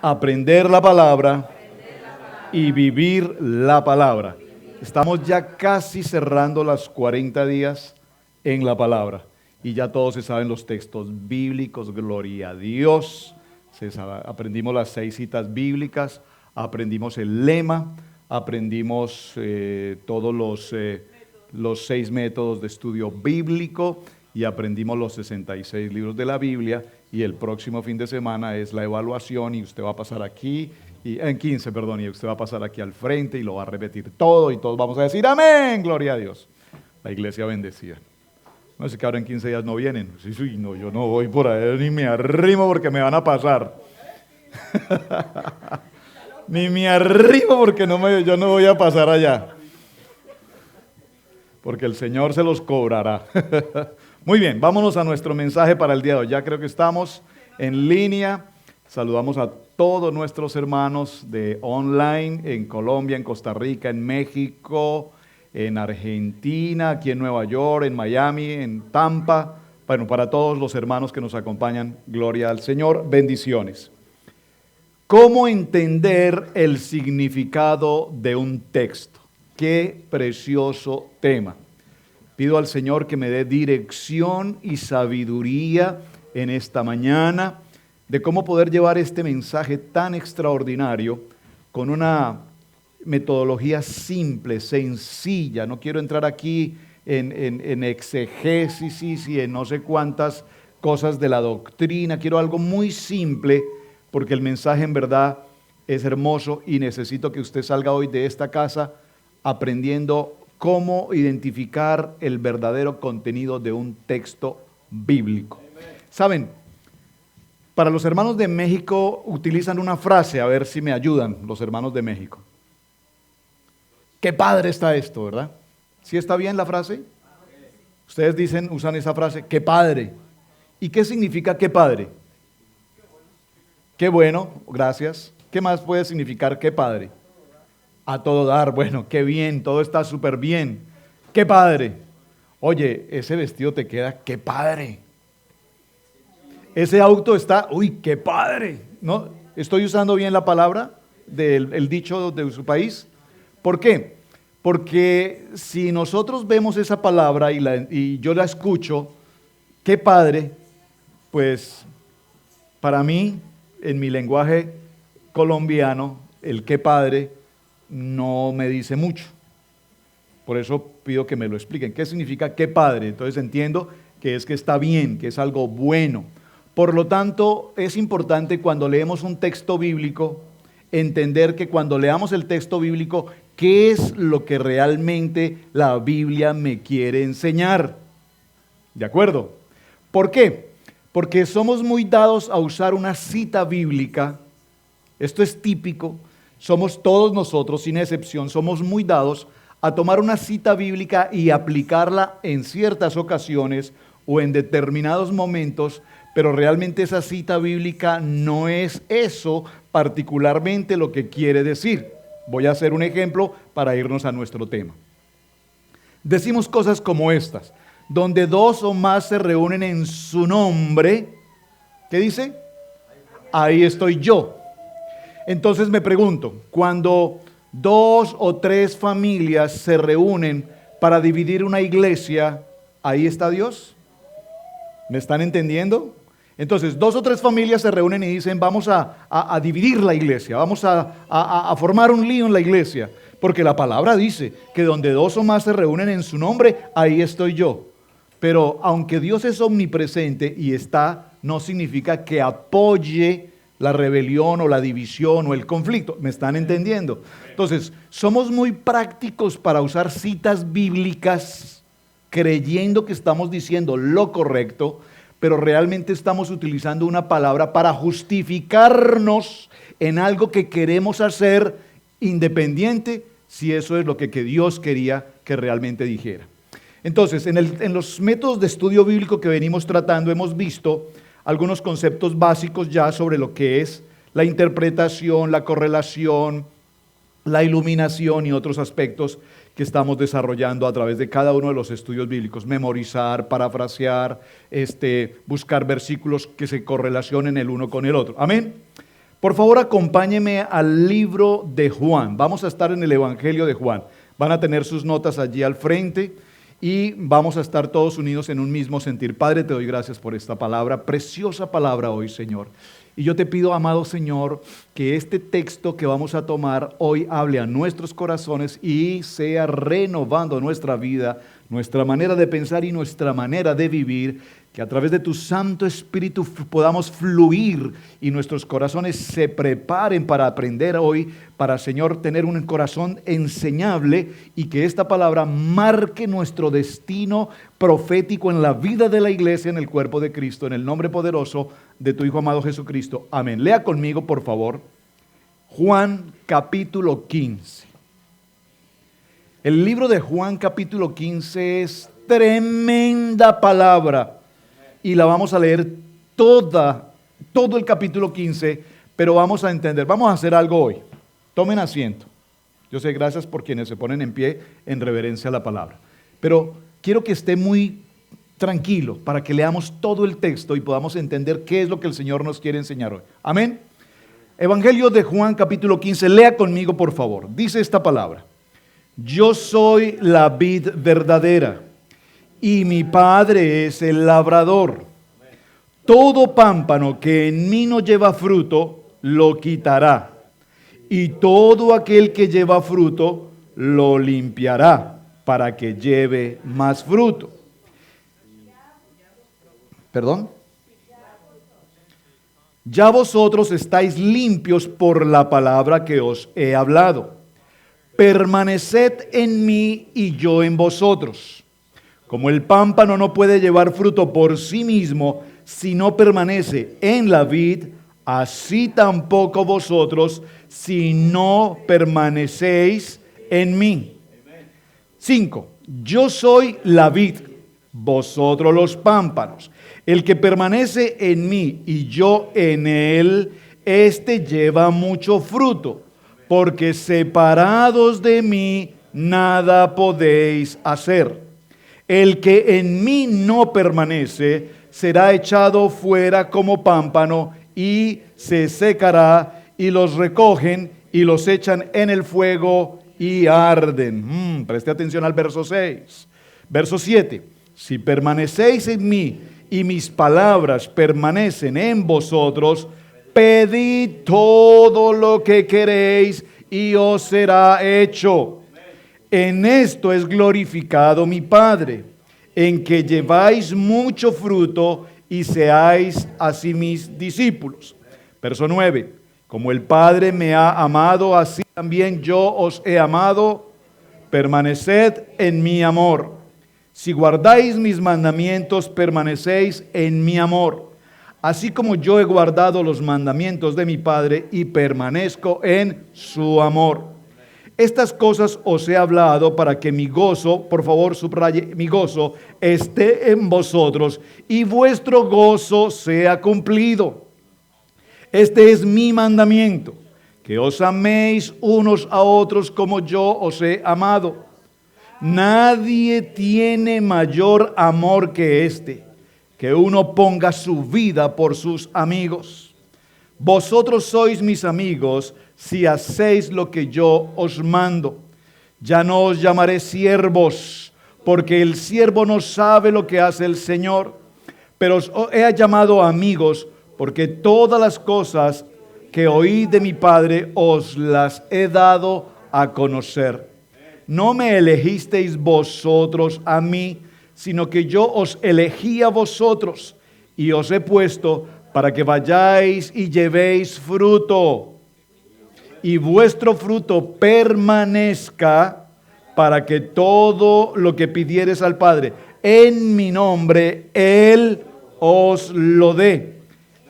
aprender la palabra y vivir la palabra. Estamos ya casi cerrando las 40 días en la palabra y ya todos se saben los textos bíblicos, gloria a Dios. Aprendimos las 6 citas bíblicas, aprendimos el lema, aprendimos todos los 6 métodos de estudio bíblico y aprendimos los 66 libros de la Biblia, y el próximo fin de semana es la evaluación y usted va a pasar aquí, en 15, perdón, y usted va a pasar aquí al frente y lo va a repetir todo y todos vamos a decir amén, gloria a Dios. La iglesia bendecida. No sé que ahora en 15 días no vienen. Sí, no, yo no voy por ahí ni me arrimo porque me van a pasar. Ni me arrimo porque yo no voy a pasar allá. Porque el Señor se los cobrará. Muy bien, vámonos a nuestro mensaje para el día de hoy. Ya creo que estamos en línea. Saludamos a todos nuestros hermanos de online en Colombia, en Costa Rica, en México, en Argentina, aquí en Nueva York, en Miami, en Tampa. Bueno, para todos los hermanos que nos acompañan, gloria al Señor, bendiciones. ¿Cómo entender el significado de un texto? Qué precioso tema. Pido al Señor que me dé dirección y sabiduría en esta mañana de cómo poder llevar este mensaje tan extraordinario con una metodología simple, sencilla. No quiero entrar aquí en exegesis y en no sé cuántas cosas de la doctrina. Quiero algo muy simple porque el mensaje en verdad es hermoso y necesito que usted salga hoy de esta casa aprendiendo cómo identificar el verdadero contenido de un texto bíblico. ¿Saben? Para los hermanos de México utilizan una frase, a ver si me ayudan los hermanos de México. Qué padre está esto, ¿verdad? ¿Sí está bien la frase? Ustedes usan esa frase, qué padre. ¿Y qué significa qué padre? Qué bueno, gracias. ¿Qué más puede significar qué padre? A todo dar, bueno, qué bien, todo está súper bien. Qué padre. Oye, ese vestido te queda, qué padre. Ese auto está, uy, qué padre. ¿No? ¿Estoy usando bien la palabra del dicho de su país? ¿Por qué? Porque si nosotros vemos esa palabra y yo la escucho, qué padre, pues para mí, en mi lenguaje colombiano, el qué padre no me dice mucho. Por eso pido que me lo expliquen. ¿Qué significa qué padre? Entonces entiendo que es que está bien, que es algo bueno. Por lo tanto, es importante cuando leemos un texto bíblico, entender que cuando leamos el texto bíblico, ¿qué es lo que realmente la Biblia me quiere enseñar? ¿De acuerdo? ¿Por qué? Porque somos muy dados a usar una cita bíblica. Esto es típico. Somos todos nosotros, sin excepción, somos muy dados a tomar una cita bíblica y aplicarla en ciertas ocasiones o en determinados momentos, pero realmente esa cita bíblica no es eso particularmente lo que quiere decir. Voy a hacer un ejemplo para irnos a nuestro tema. Decimos cosas como estas, donde 2 o más se reúnen en su nombre, ¿qué dice? Ahí estoy yo. Entonces me pregunto, cuando 2 o 3 familias se reúnen para dividir una iglesia, ¿ahí está Dios? ¿Me están entendiendo? Entonces, 2 o 3 familias se reúnen y dicen, vamos a dividir la iglesia, vamos a formar un lío en la iglesia, porque la palabra dice que donde 2 o más se reúnen en su nombre, ahí estoy yo. Pero aunque Dios es omnipresente y está, no significa que apoye la rebelión o la división o el conflicto. ¿Me están entendiendo? Entonces, somos muy prácticos para usar citas bíblicas creyendo que estamos diciendo lo correcto, pero realmente estamos utilizando una palabra para justificarnos en algo que queremos hacer independiente si eso es lo que Dios quería que realmente dijera. Entonces, en los métodos de estudio bíblico que venimos tratando hemos visto algunos conceptos básicos ya sobre lo que es la interpretación, la correlación, la iluminación y otros aspectos que estamos desarrollando a través de cada uno de los estudios bíblicos. Memorizar, parafrasear, buscar versículos que se correlacionen el uno con el otro. Amén. Por favor, acompáñeme al libro de Juan. Vamos a estar en el Evangelio de Juan. Van a tener sus notas allí al frente y vamos a estar todos unidos en un mismo sentir. Padre, te doy gracias por esta palabra, preciosa palabra hoy, Señor. Y yo te pido, amado Señor, que este texto que vamos a tomar hoy hable a nuestros corazones y sea renovando nuestra vida, nuestra manera de pensar y nuestra manera de vivir, que a través de tu Santo Espíritu podamos fluir y nuestros corazones se preparen para aprender hoy, para, Señor, tener un corazón enseñable y que esta palabra marque nuestro destino profético en la vida de la iglesia, en el cuerpo de Cristo, en el nombre poderoso de tu Hijo amado Jesucristo. Amén. Lea conmigo, por favor, Juan capítulo 15. El libro de Juan capítulo 15 es tremenda palabra. Y la vamos a leer todo el capítulo 15, pero vamos a entender, vamos a hacer algo hoy. Tomen asiento. Yo sé, gracias por quienes se ponen en pie en reverencia a la palabra. Pero quiero que esté muy tranquilo para que leamos todo el texto y podamos entender qué es lo que el Señor nos quiere enseñar hoy. Amén. Evangelio de Juan capítulo 15, lea conmigo por favor. Dice esta palabra: yo soy la vid verdadera y mi Padre es el labrador. Todo pámpano que en mí no lleva fruto, lo quitará. Y todo aquel que lleva fruto, lo limpiará, para que lleve más fruto. ¿Perdón? Ya vosotros estáis limpios por la palabra que os he hablado. Permaneced en mí y yo en vosotros. Como el pámpano no puede llevar fruto por sí mismo si no permanece en la vid, así tampoco vosotros si no permanecéis en mí. 5. Yo soy la vid, vosotros los pámpanos. El que permanece en mí y yo en él, éste lleva mucho fruto, porque separados de mí nada podéis hacer. El que en mí no permanece será echado fuera como pámpano y se secará, y los recogen y los echan en el fuego y arden. Preste atención al verso 6. Verso 7. Si permanecéis en mí y mis palabras permanecen en vosotros, pedid todo lo que queréis y os será hecho. En esto es glorificado mi Padre, en que lleváis mucho fruto y seáis así mis discípulos. Verso 9. Como el Padre me ha amado, así también yo os he amado. Permaneced en mi amor. Si guardáis mis mandamientos, permanecéis en mi amor. Así como yo he guardado los mandamientos de mi Padre y permanezco en su amor. Estas cosas os he hablado para que mi gozo, por favor subraye, mi gozo esté en vosotros y vuestro gozo sea cumplido. Este es mi mandamiento, que os améis unos a otros como yo os he amado. Nadie tiene mayor amor que este, que uno ponga su vida por sus amigos. Vosotros sois mis amigos si hacéis lo que yo os mando. Ya no os llamaré siervos, porque el siervo no sabe lo que hace el Señor, pero os he llamado amigos, porque todas las cosas que oí de mi Padre os las he dado a conocer. No me elegisteis vosotros a mí, sino que yo os elegí a vosotros y os he puesto para que vayáis y llevéis fruto, y vuestro fruto permanezca, para que todo lo que pidiereis al Padre en mi nombre, Él os lo dé.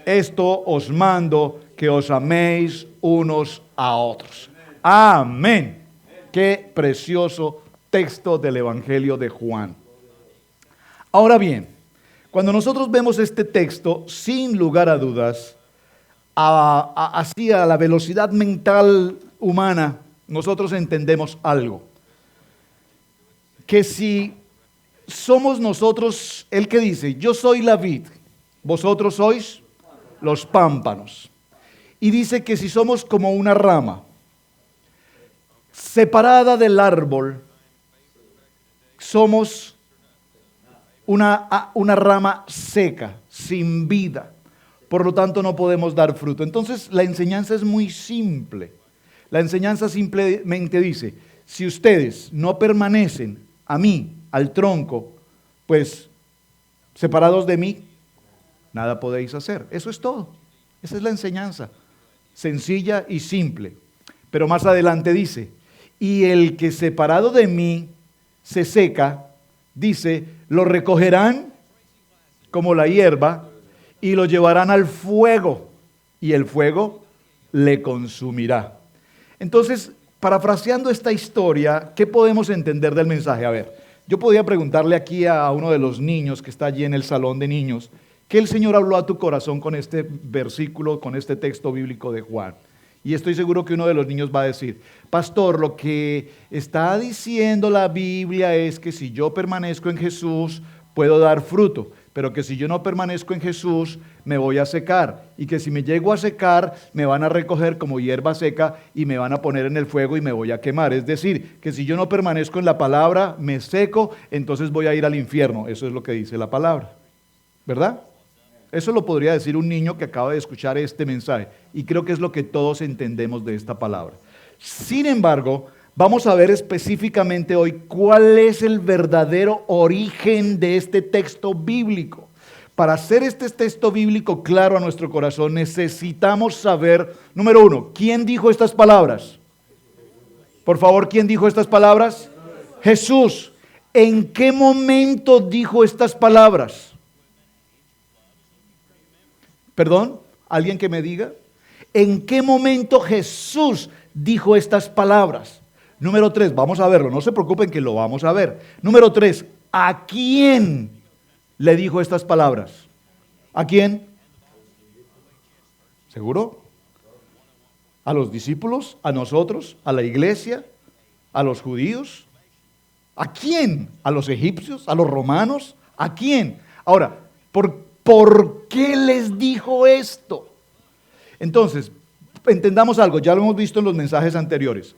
Esto os mando, que os améis unos a otros. Amén. Qué precioso texto del Evangelio de Juan. Ahora bien, cuando nosotros vemos este texto, sin lugar a dudas, así a la velocidad mental humana, nosotros entendemos algo. Que si somos nosotros, el que dice, yo soy la vid, vosotros sois los pámpanos. y dice que si somos como una rama separada del árbol, somos una rama seca, sin vida. Por lo tanto, no podemos dar fruto. Entonces, la enseñanza es muy simple. La enseñanza simplemente dice, si ustedes no permanecen a mí, al tronco, pues separados de mí, nada podéis hacer. Eso es todo. Esa es la enseñanza. Sencilla y simple. Pero más adelante dice, y el que separado de mí se seca, dice, lo recogerán como la hierba y lo llevarán al fuego y el fuego le consumirá. Entonces, parafraseando esta historia, ¿qué podemos entender del mensaje? A ver, yo podía preguntarle aquí a uno de los niños que está allí en el salón de niños, ¿qué el Señor habló a tu corazón con este versículo, con este texto bíblico de Juan? Y estoy seguro que uno de los niños va a decir, pastor, lo que está diciendo la Biblia es que si yo permanezco en Jesús, puedo dar fruto, pero que si yo no permanezco en Jesús, me voy a secar, y que si me llego a secar, me van a recoger como hierba seca y me van a poner en el fuego y me voy a quemar. Es decir, que si yo no permanezco en la palabra, me seco, entonces voy a ir al infierno. Eso es lo que dice la palabra, ¿verdad? Eso lo podría decir un niño que acaba de escuchar este mensaje, y creo que es lo que todos entendemos de esta palabra. Sin embargo, vamos a ver específicamente hoy cuál es el verdadero origen de este texto bíblico. Para hacer este texto bíblico claro a nuestro corazón, necesitamos saber, número uno, ¿quién dijo estas palabras? Por favor, ¿quién dijo estas palabras? Jesús. ¿En qué momento dijo estas palabras? ¿Perdón? ¿Alguien que me diga? ¿En qué momento Jesús dijo estas palabras? Número 3, vamos a verlo, no se preocupen que lo vamos a ver. Número 3, ¿a quién le dijo estas palabras? ¿A quién? ¿Seguro? ¿A los discípulos? ¿A nosotros? ¿A la iglesia? ¿A los judíos? ¿A quién? ¿A los egipcios? ¿A los romanos? ¿A quién? Ahora, ¿por qué les dijo esto? Entonces, entendamos algo, ya lo hemos visto en los mensajes anteriores.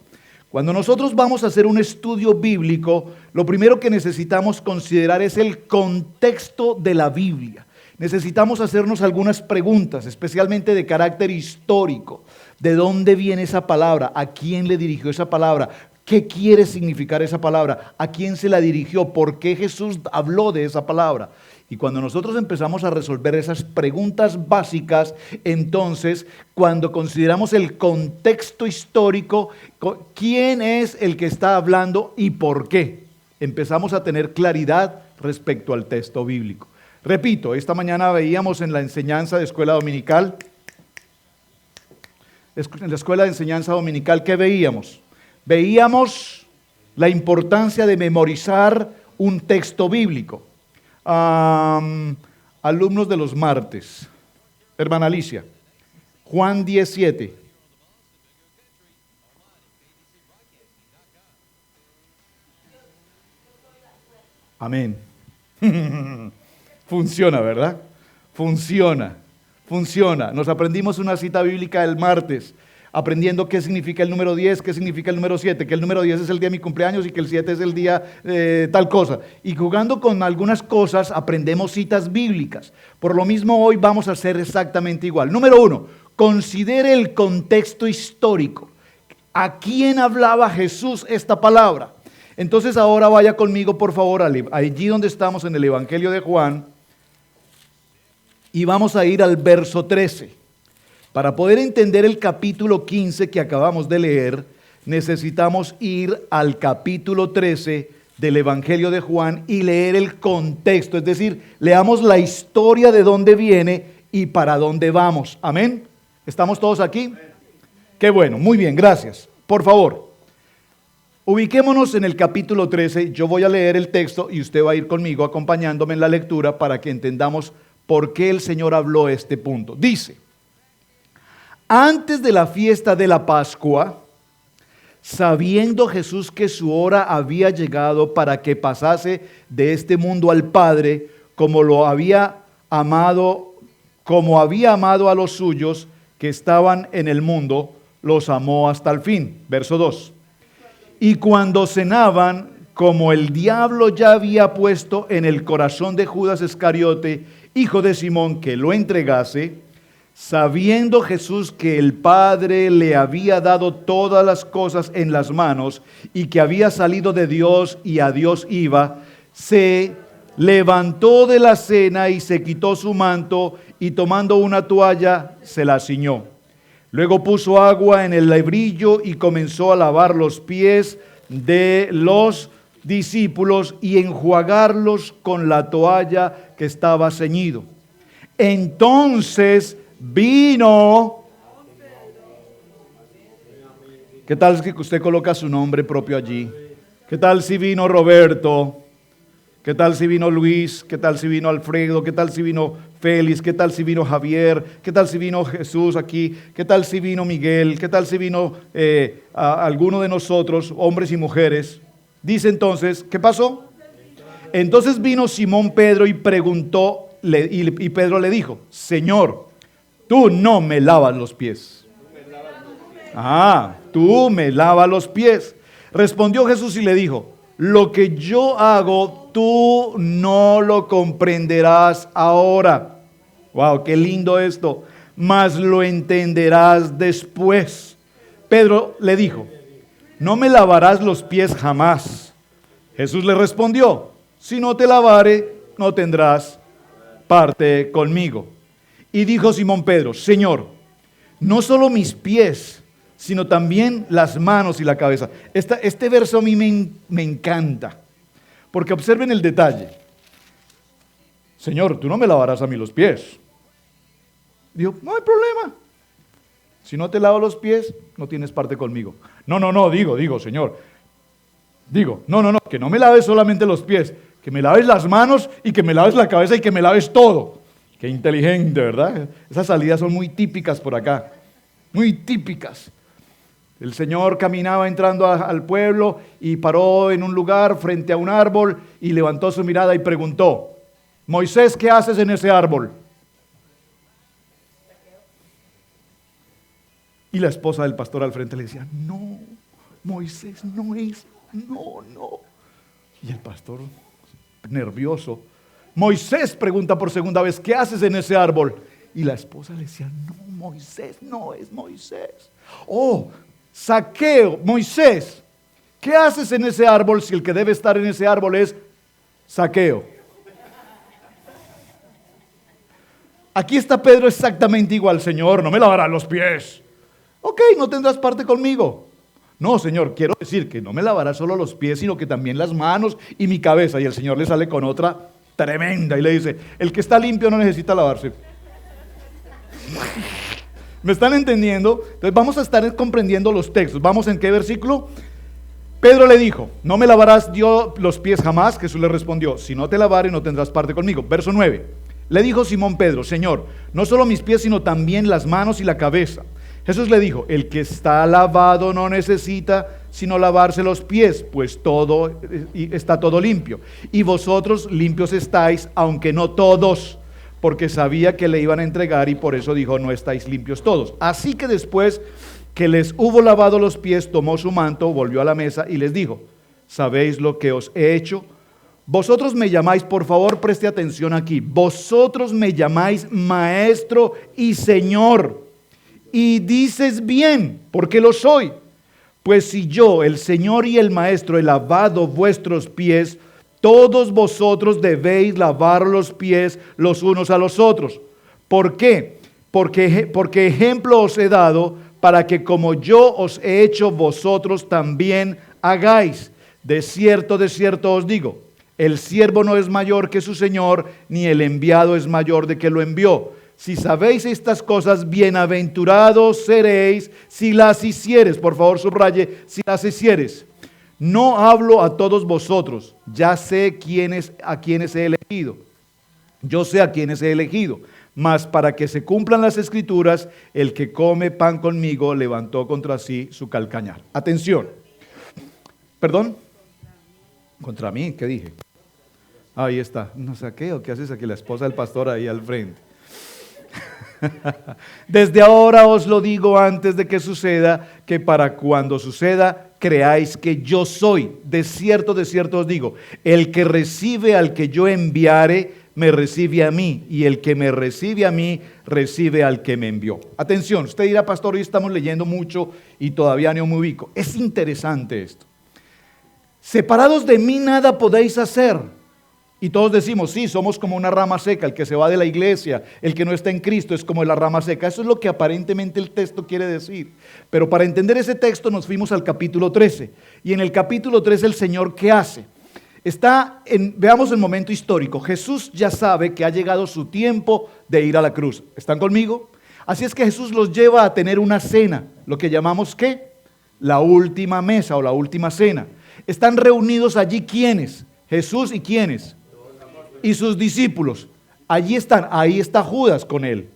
Cuando nosotros vamos a hacer un estudio bíblico, lo primero que necesitamos considerar es el contexto de la Biblia. Necesitamos hacernos algunas preguntas, especialmente de carácter histórico. ¿De dónde viene esa palabra? ¿A quién le dirigió esa palabra? ¿Qué quiere significar esa palabra? ¿A quién se la dirigió? ¿Por qué Jesús habló de esa palabra? Y cuando nosotros empezamos a resolver esas preguntas básicas, entonces, cuando consideramos el contexto histórico, ¿quién es el que está hablando y por qué? Empezamos a tener claridad respecto al texto bíblico. Repito, esta mañana veíamos en la enseñanza de escuela dominical, en la escuela de enseñanza dominical, ¿qué veíamos? Veíamos la importancia de memorizar un texto bíblico. Alumnos de los martes, hermana Alicia, Juan 17. Amén. Funciona, ¿verdad? Funciona. Nos aprendimos una cita bíblica el martes, aprendiendo qué significa el número 10, qué significa el número 7, que el número 10 es el día de mi cumpleaños y que el 7 es el día tal cosa. Y jugando con algunas cosas aprendemos citas bíblicas. Por lo mismo hoy vamos a hacer exactamente igual. Número 1, considere el contexto histórico. ¿A quién hablaba Jesús esta palabra? Entonces ahora vaya conmigo por favor allí donde estamos en el Evangelio de Juan y vamos a ir al verso 13. Para poder entender el capítulo 15 que acabamos de leer, necesitamos ir al capítulo 13 del Evangelio de Juan y leer el contexto, es decir, leamos la historia de dónde viene y para dónde vamos. ¿Amén? ¿Estamos todos aquí? Qué bueno, muy bien, gracias. Por favor, ubiquémonos en el capítulo 13, yo voy a leer el texto y usted va a ir conmigo acompañándome en la lectura para que entendamos por qué el Señor habló este punto. Dice: antes de la fiesta de la Pascua, sabiendo Jesús que su hora había llegado para que pasase de este mundo al Padre, como había amado a los suyos que estaban en el mundo, los amó hasta el fin. Verso 2. Y cuando cenaban, como el diablo ya había puesto en el corazón de Judas Iscariote, hijo de Simón, que lo entregase, sabiendo Jesús que el Padre le había dado todas las cosas en las manos y que había salido de Dios y a Dios iba, se levantó de la cena y se quitó su manto y tomando una toalla se la ciñó. Luego puso agua en el lebrillo y comenzó a lavar los pies de los discípulos y enjuagarlos con la toalla que estaba ceñido. Entonces vino. ¿Qué tal si usted coloca su nombre propio allí? ¿Qué tal si vino Roberto? ¿Qué tal si vino Luis? ¿Qué tal si vino Alfredo? ¿Qué tal si vino Félix? ¿Qué tal si vino Javier? ¿Qué tal si vino Jesús aquí? ¿Qué tal si vino Miguel? ¿Qué tal si vino alguno de nosotros, hombres y mujeres? Dice entonces, ¿qué pasó? Entonces vino Simón Pedro y preguntó, y Pedro le dijo, Señor, tú no me lavas los pies. Tú me lavas los pies. Respondió Jesús y le dijo, lo que yo hago, tú no lo comprenderás ahora. Wow, qué lindo esto. Mas lo entenderás después. Pedro le dijo, no me lavarás los pies jamás. Jesús le respondió, si no te lavare, no tendrás parte conmigo. Y dijo Simón Pedro, Señor, no solo mis pies, sino también las manos y la cabeza. Este verso a mí me encanta, porque observen el detalle. Señor, tú no me lavarás a mí los pies. Dijo, no hay problema. Si no te lavo los pies, no tienes parte conmigo. No, digo, Señor. No, que no me laves solamente los pies, que me laves las manos y que me laves la cabeza y que me laves todo. Qué inteligente, ¿verdad? Esas salidas son muy típicas por acá, muy típicas. El Señor caminaba entrando al pueblo y paró en un lugar frente a un árbol y levantó su mirada y preguntó, Moisés, ¿qué haces en ese árbol? Y la esposa del pastor al frente le decía, no, Moisés no es, no. Y el pastor, nervioso, Moisés pregunta por segunda vez, ¿qué haces en ese árbol? Y la esposa le decía, no, Moisés no es Moisés. Oh, Zaqueo, Moisés, ¿qué haces en ese árbol si el que debe estar en ese árbol es Zaqueo? Aquí está Pedro exactamente igual, Señor, no me lavarás los pies. Ok, no tendrás parte conmigo. No, Señor, quiero decir que no me lavarás solo los pies, sino que también las manos y mi cabeza. Y el Señor le sale con otra tremenda y le dice, el que está limpio no necesita lavarse. ¿Me están entendiendo? Entonces vamos a estar comprendiendo los textos. ¿Vamos en qué versículo? Pedro le dijo, no me lavarás yo los pies jamás. Jesús le respondió, si no te lavare no tendrás parte conmigo. Verso 9. Le dijo Simón Pedro, Señor, no solo mis pies, sino también las manos y la cabeza. Jesús le dijo, el que está lavado no necesita sino lavarse los pies, pues está todo limpio. Y vosotros limpios estáis, aunque no todos, porque sabía que le iban a entregar y por eso dijo, no estáis limpios todos. Así que después que les hubo lavado los pies, tomó su manto, volvió a la mesa y les dijo, ¿sabéis lo que os he hecho? Vosotros me llamáis, por favor preste atención aquí, vosotros me llamáis maestro y señor, y dices bien, porque lo soy. Pues si yo, el Señor y el Maestro, he lavado vuestros pies, todos vosotros debéis lavar los pies los unos a los otros. ¿Por qué? Porque ejemplo os he dado para que como yo os he hecho, vosotros también hagáis. De cierto os digo, el siervo no es mayor que su Señor, ni el enviado es mayor de que lo envió. Si sabéis estas cosas, bienaventurados seréis si las hicieres. Por favor, subraye, si las hicieres. No hablo a todos vosotros, ya sé a quienes he elegido. Yo sé a quienes he elegido. Mas para que se cumplan las escrituras, el que come pan conmigo levantó contra sí su calcañar. Atención. ¿Perdón? ¿Contra mí? ¿Qué dije? Ahí está. No sé qué, ¿o qué haces aquí? La esposa del pastor ahí al frente. Desde ahora os lo digo antes de que suceda, que para cuando suceda, creáis que yo soy. De cierto os digo, el que recibe al que yo enviare, me recibe a mí, y el que me recibe a mí, recibe al que me envió. Atención, usted dirá, pastor, hoy estamos leyendo mucho y todavía no me ubico. Es interesante esto. Separados de mí nada podéis hacer. Y todos decimos, sí, somos como una rama seca, el que se va de la iglesia, el que no está en Cristo es como la rama seca. Eso es lo que aparentemente el texto quiere decir. Pero para entender ese texto nos fuimos al capítulo 13. Y en el capítulo 13 el Señor, ¿qué hace? Veamos el momento histórico. Jesús ya sabe que ha llegado su tiempo de ir a la cruz. ¿Están conmigo? Así es que Jesús los lleva a tener una cena, lo que llamamos ¿qué? La última mesa o la última cena. Están reunidos allí ¿quiénes? Jesús y ¿quiénes? Y sus discípulos. Allí están, ahí está Judas con él.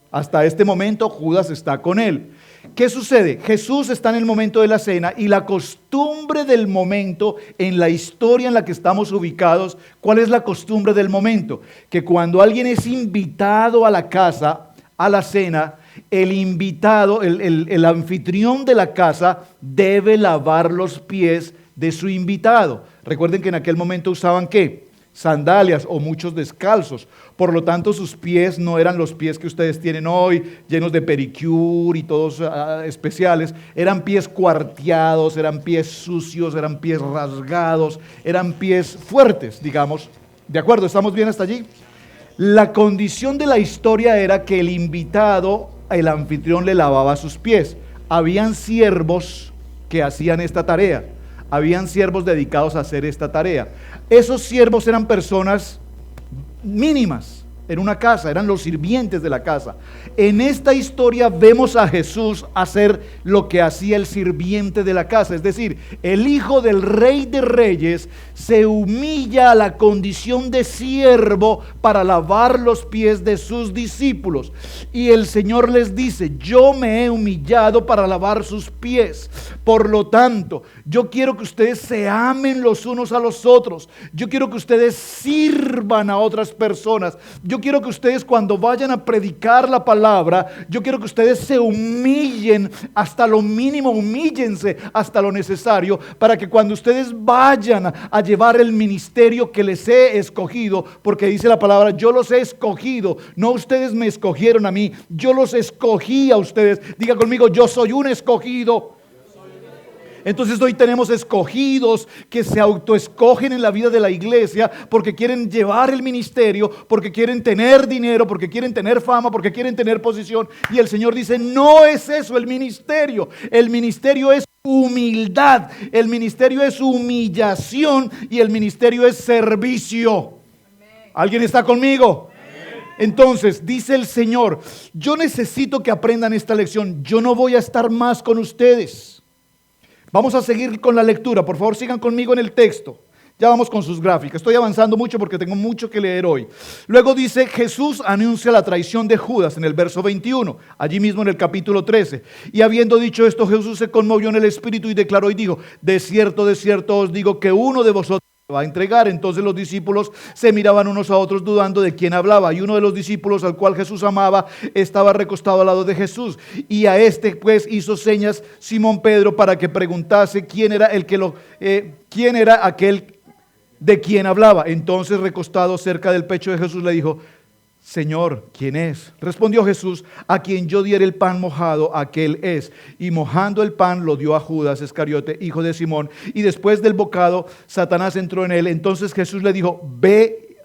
Hasta este momento Judas está con él. ¿Qué sucede? Jesús está en el momento de la cena y la costumbre del momento en la historia en la que estamos ubicados, ¿cuál es la costumbre del momento? Que cuando alguien es invitado a la casa, a la cena, el invitado, el anfitrión de la casa debe lavar los pies de su invitado. Recuerden que en aquel momento usaban ¿qué? Sandalias o muchos descalzos. Por lo tanto, sus pies no eran los pies que ustedes tienen hoy, llenos de pedicure y todos especiales. Eran pies cuarteados, eran pies sucios, eran pies rasgados, eran pies fuertes, digamos. ¿De acuerdo? ¿Estamos bien hasta allí? La condición de la historia era que el invitado, el anfitrión, le lavaba sus pies. Habían siervos que hacían esta tarea. Habían siervos dedicados a hacer esta tarea. Esos siervos eran personas mínimas en una casa, eran los sirvientes de la casa. En esta historia vemos a Jesús hacer lo que hacía el sirviente de la casa, es decir, el hijo del Rey de Reyes se humilla a la condición de siervo para lavar los pies de sus discípulos. Y el Señor les dice, yo me he humillado para lavar sus pies. Por lo tanto, yo quiero que ustedes se amen los unos a los otros. Yo quiero que ustedes sirvan a otras personas. Yo quiero que ustedes cuando vayan a predicar la palabra, yo quiero que ustedes se humillen hasta lo mínimo, humíllense hasta lo necesario, para que cuando ustedes vayan a llevar el ministerio que les he escogido, porque dice la palabra, yo los he escogido, no ustedes me escogieron a mí, yo los escogí a ustedes. Diga conmigo, yo soy un escogido. Entonces hoy tenemos escogidos que se autoescogen en la vida de la iglesia porque quieren llevar el ministerio, porque quieren tener dinero, porque quieren tener fama, porque quieren tener posición. Y el Señor dice, no es eso el ministerio. El ministerio es humildad, el ministerio es humillación y el ministerio es servicio. ¿Alguien está conmigo? Entonces, dice el Señor, yo necesito que aprendan esta lección. Yo no voy a estar más con ustedes. Vamos a seguir con la lectura, por favor sigan conmigo en el texto. Ya vamos con sus gráficas, estoy avanzando mucho porque tengo mucho que leer hoy. Luego dice, Jesús anuncia la traición de Judas en el verso 21, allí mismo en el capítulo 13. Y habiendo dicho esto, Jesús se conmovió en el espíritu y declaró y dijo, de cierto os digo que uno de vosotros va a entregar. Entonces los discípulos se miraban unos a otros dudando de quién hablaba, y uno de los discípulos al cual Jesús amaba estaba recostado al lado de Jesús, y a este pues hizo señas Simón Pedro para que preguntase quién era aquel de quien hablaba. Entonces recostado cerca del pecho de Jesús le dijo, Señor, ¿quién es? Respondió Jesús, a quien yo diere el pan mojado, aquel es. Y mojando el pan lo dio a Judas Iscariote, hijo de Simón. Y después del bocado, Satanás entró en él. Entonces Jesús le dijo, ve,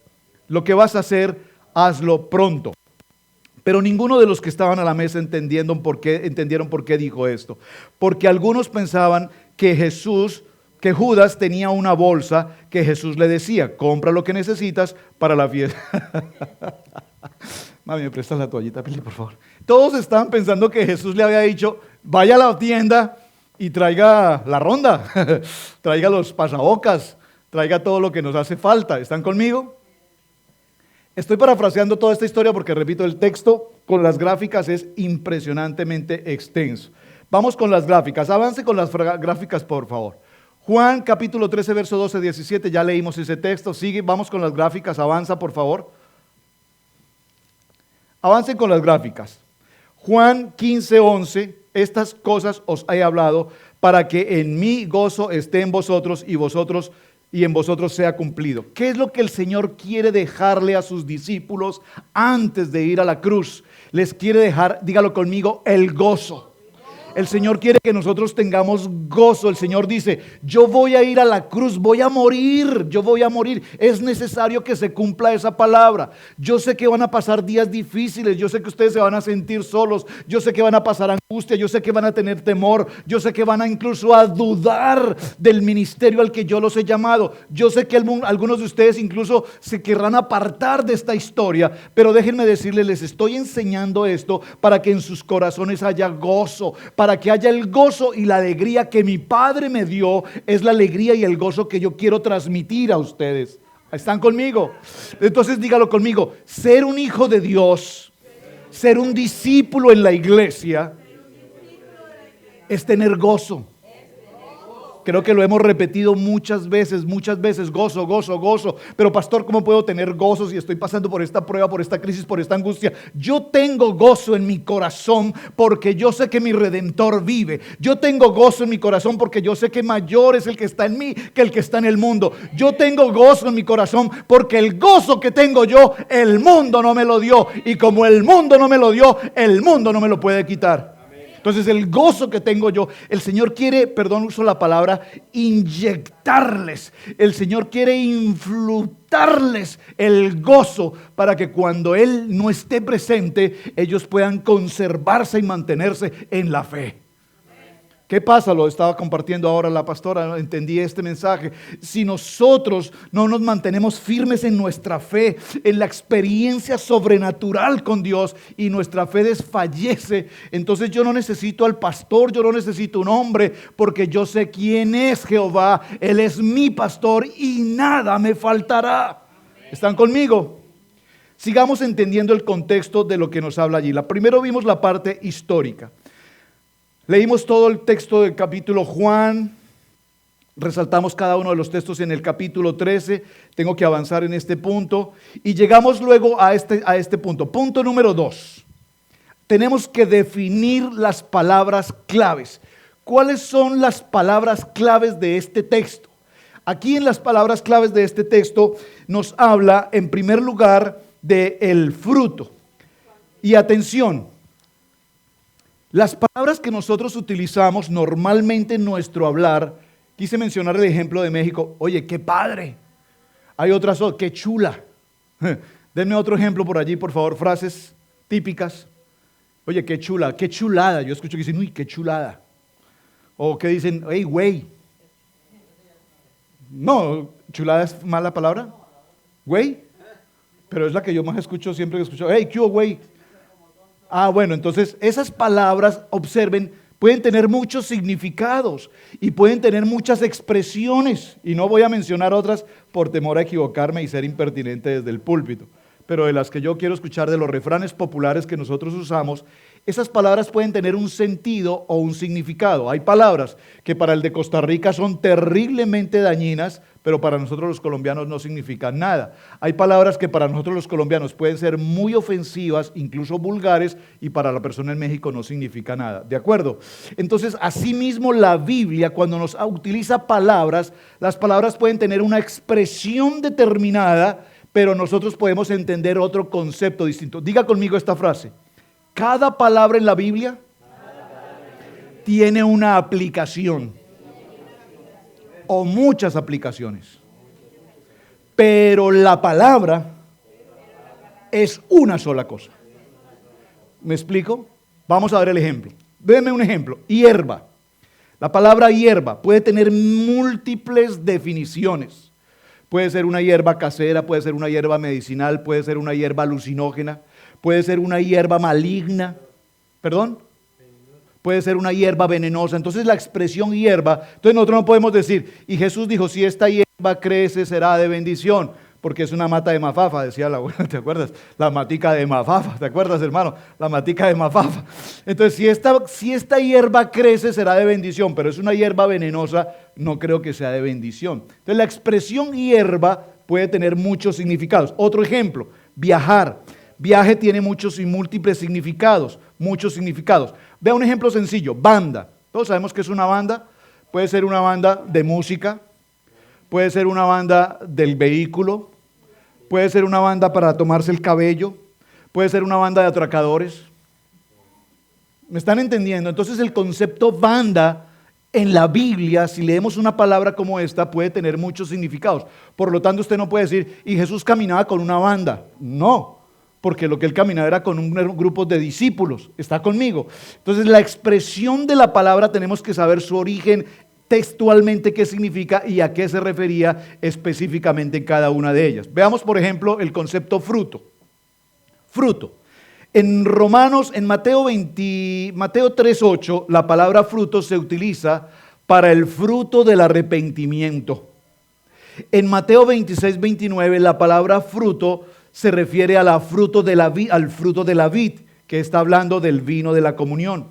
lo que vas a hacer, hazlo pronto. Pero ninguno de los que estaban a la mesa entendieron por qué dijo esto. Porque algunos pensaban que Judas tenía una bolsa que Jesús le decía, compra lo que necesitas para la fiesta. Mami, ¿me prestas la toallita, Pili, por favor? Todos estaban pensando que Jesús le había dicho, vaya a la tienda y traiga la ronda, traiga los pasabocas, traiga todo lo que nos hace falta. ¿Están conmigo? Estoy parafraseando toda esta historia porque, repito, el texto con las gráficas es impresionantemente extenso. Vamos con las gráficas. Avance con las gráficas, por favor. Juan capítulo 13, verso 12-17, ya leímos ese texto. Sigue, vamos con las gráficas. Avanza, por favor. Avancen con las gráficas. Juan 15:11, estas cosas os he hablado para que en mí gozo esté en vosotros y en vosotros sea cumplido. ¿Qué es lo que el Señor quiere dejarle a sus discípulos antes de ir a la cruz? Les quiere dejar, dígalo conmigo, el gozo. El Señor quiere que nosotros tengamos gozo. El Señor dice, yo voy a ir a la cruz, voy a morir, yo voy a morir. Es necesario que se cumpla esa palabra. Yo sé que van a pasar días difíciles, yo sé que ustedes se van a sentir solos, yo sé que van a pasar angustia, yo sé que van a tener temor, yo sé que van a incluso a dudar del ministerio al que yo los he llamado. Yo sé que algunos de ustedes incluso se querrán apartar de esta historia, pero déjenme decirles, les estoy enseñando esto para que en sus corazones haya gozo, para que haya el gozo y la alegría que mi Padre me dio. Es la alegría y el gozo que yo quiero transmitir a ustedes. ¿Están conmigo? Entonces dígalo conmigo, ser un hijo de Dios, ser un discípulo en la iglesia, es tener gozo. Creo que lo hemos repetido muchas veces, gozo, gozo, gozo. Pero pastor, ¿cómo puedo tener gozo si estoy pasando por esta prueba, por esta crisis, por esta angustia? Yo tengo gozo en mi corazón porque yo sé que mi Redentor vive. Yo tengo gozo en mi corazón porque yo sé que mayor es el que está en mí que el que está en el mundo. Yo tengo gozo en mi corazón porque el gozo que tengo yo, el mundo no me lo dio. Y como el mundo no me lo dio, el mundo no me lo puede quitar. Entonces el gozo que tengo yo, el Señor quiere, perdón, uso la palabra, inyectarles. El Señor quiere influtarles el gozo para que cuando Él no esté presente, ellos puedan conservarse y mantenerse en la fe. ¿Qué pasa? Lo estaba compartiendo ahora la pastora, entendí este mensaje. Si nosotros no nos mantenemos firmes en nuestra fe, en la experiencia sobrenatural con Dios, y nuestra fe desfallece, entonces yo no necesito al pastor, yo no necesito un hombre, porque yo sé quién es Jehová. Él es mi pastor y nada me faltará. ¿Están conmigo? Sigamos entendiendo el contexto de lo que nos habla allí. Primero vimos la parte histórica. Leímos todo el texto del capítulo Juan, resaltamos cada uno de los textos en el capítulo 13, tengo que avanzar en este punto, y llegamos luego a este punto. Punto número 2, tenemos que definir las palabras claves. ¿Cuáles son las palabras claves de este texto? Aquí en las palabras claves de este texto nos habla en primer lugar del fruto. Y atención, las palabras que nosotros utilizamos normalmente en nuestro hablar, quise mencionar el ejemplo de México. Oye, qué padre. Hay otras, qué chula. Denme otro ejemplo por allí, por favor, frases típicas. Oye, qué chula, qué chulada. Yo escucho que dicen, uy, qué chulada. O que dicen, hey, güey. No, chulada es mala palabra. Güey. Pero es la que yo más escucho siempre que escucho. Hey, ¿qué hubo, güey? Ah, bueno, entonces esas palabras, observen, pueden tener muchos significados y pueden tener muchas expresiones. Y no voy a mencionar otras por temor a equivocarme y ser impertinente desde el púlpito. Pero de las que yo quiero escuchar, de los refranes populares que nosotros usamos, esas palabras pueden tener un sentido o un significado. Hay palabras que para el de Costa Rica son terriblemente dañinas, pero para nosotros los colombianos no significan nada. Hay palabras que para nosotros los colombianos pueden ser muy ofensivas, incluso vulgares, y para la persona en México no significa nada. ¿De acuerdo? Entonces, asimismo, la Biblia, cuando nos utiliza palabras, las palabras pueden tener una expresión determinada, pero nosotros podemos entender otro concepto distinto. Diga conmigo esta frase. Cada palabra en la Biblia tiene una aplicación o muchas aplicaciones, pero la palabra es una sola cosa. ¿Me explico? Vamos a ver el ejemplo. Déjenme un ejemplo. Hierba. La palabra hierba puede tener múltiples definiciones. Puede ser una hierba casera, puede ser una hierba medicinal, puede ser una hierba alucinógena, puede ser una hierba maligna. ¿Perdón? Puede ser una hierba venenosa. Entonces la expresión hierba, entonces nosotros no podemos decir, y Jesús dijo, si esta hierba crece será de bendición, porque es una mata de mafafa, decía la abuela, ¿te acuerdas? La matica de mafafa, ¿te acuerdas, hermano? La matica de mafafa. Entonces si esta hierba crece será de bendición, pero es una hierba venenosa, no creo que sea de bendición. Entonces la expresión hierba puede tener muchos significados. Otro ejemplo, viajar. Viaje tiene muchos y múltiples significados, muchos significados. Vea un ejemplo sencillo, banda. Todos sabemos que es una banda. Puede ser una banda de música, puede ser una banda del vehículo, puede ser una banda para tomarse el cabello, puede ser una banda de atracadores. ¿Me están entendiendo? Entonces el concepto banda en la Biblia, si leemos una palabra como esta, puede tener muchos significados. Por lo tanto, usted no puede decir, y Jesús caminaba con una banda. No, porque lo que él caminaba era con un grupo de discípulos. ¿Está conmigo? Entonces la expresión de la palabra tenemos que saber su origen textualmente, qué significa y a qué se refería específicamente en cada una de ellas. Veamos, por ejemplo, el concepto fruto. Fruto. En Mateo 3:8, la palabra fruto se utiliza para el fruto del arrepentimiento. En Mateo 26:29, la palabra fruto se refiere al fruto de la vid, que está hablando del vino de la comunión.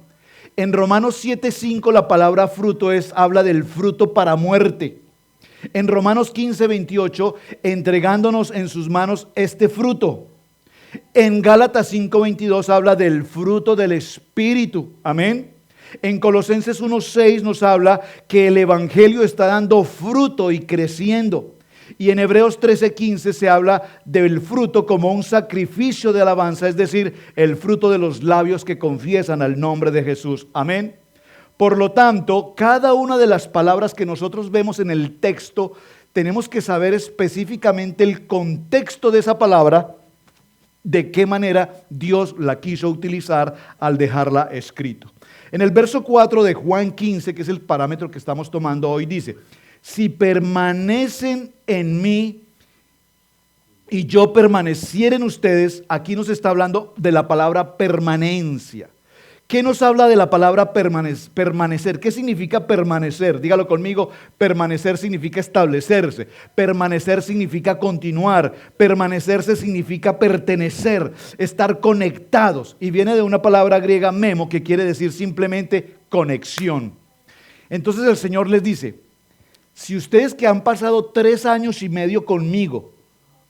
En Romanos 7:5 la palabra fruto habla del fruto para muerte. En Romanos 15:28, entregándonos en sus manos este fruto. En Gálatas 5:22 habla del fruto del Espíritu. Amén. En Colosenses 1:6 nos habla que el Evangelio está dando fruto y creciendo. Y en Hebreos 13:15 se habla del fruto como un sacrificio de alabanza, es decir, el fruto de los labios que confiesan al nombre de Jesús. Amén. Por lo tanto, cada una de las palabras que nosotros vemos en el texto, tenemos que saber específicamente el contexto de esa palabra, de qué manera Dios la quiso utilizar al dejarla escrito. En el verso 4 de Juan 15, que es el parámetro que estamos tomando hoy, dice: si permanecen en mí y yo permaneciera en ustedes, aquí nos está hablando de la palabra permanencia. ¿Qué nos habla de la palabra permanecer? ¿Qué significa permanecer? Dígalo conmigo, permanecer significa establecerse, permanecer significa continuar, permanecerse significa pertenecer, estar conectados. Y viene de una palabra griega memo, que quiere decir simplemente conexión. Entonces el Señor les dice: si ustedes que han pasado 3 años y medio conmigo,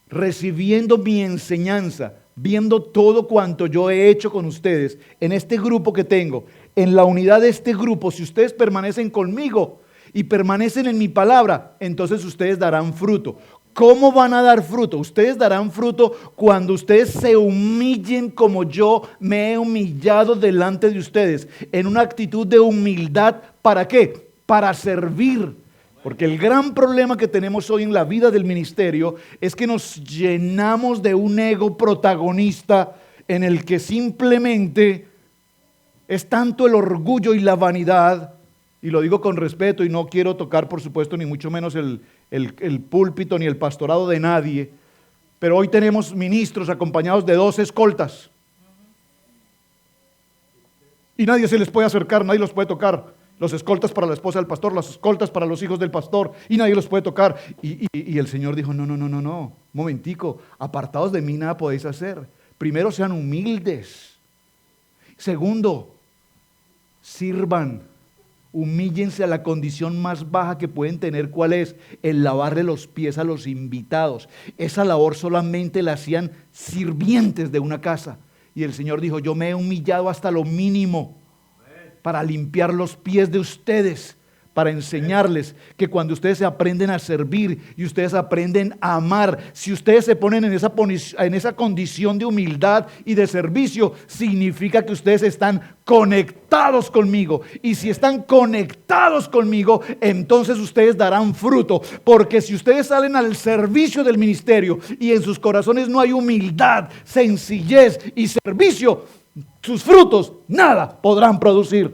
recibiendo mi enseñanza, viendo todo cuanto yo he hecho con ustedes, en este grupo que tengo, en la unidad de este grupo, si ustedes permanecen conmigo y permanecen en mi palabra, entonces ustedes darán fruto. ¿Cómo van a dar fruto? Ustedes darán fruto cuando ustedes se humillen como yo me he humillado delante de ustedes, en una actitud de humildad. ¿Para qué? Para servir. Porque el gran problema que tenemos hoy en la vida del ministerio es que nos llenamos de un ego protagonista en el que simplemente es tanto el orgullo y la vanidad, y lo digo con respeto y no quiero tocar, por supuesto, ni mucho menos el púlpito ni el pastorado de nadie, pero hoy tenemos ministros acompañados de 2 escoltas y nadie se les puede acercar, nadie los puede tocar. Los escoltas para la esposa del pastor, las escoltas para los hijos del pastor, y nadie los puede tocar. Y el Señor dijo: no, momentico, apartados de mí nada podéis hacer. Primero, sean humildes. Segundo, sirvan. Humíllense a la condición más baja que pueden tener. ¿Cuál es? El lavarle los pies a los invitados. Esa labor solamente la hacían sirvientes de una casa. Y el Señor dijo: yo me he humillado hasta lo mínimo para limpiar los pies de ustedes, para enseñarles que cuando ustedes se aprenden a servir y ustedes aprenden a amar, si ustedes se ponen en esa condición de humildad y de servicio, significa que ustedes están conectados conmigo. Y si están conectados conmigo, entonces ustedes darán fruto. Porque si ustedes salen al servicio del ministerio y en sus corazones no hay humildad, sencillez y servicio, sus frutos nada podrán producir.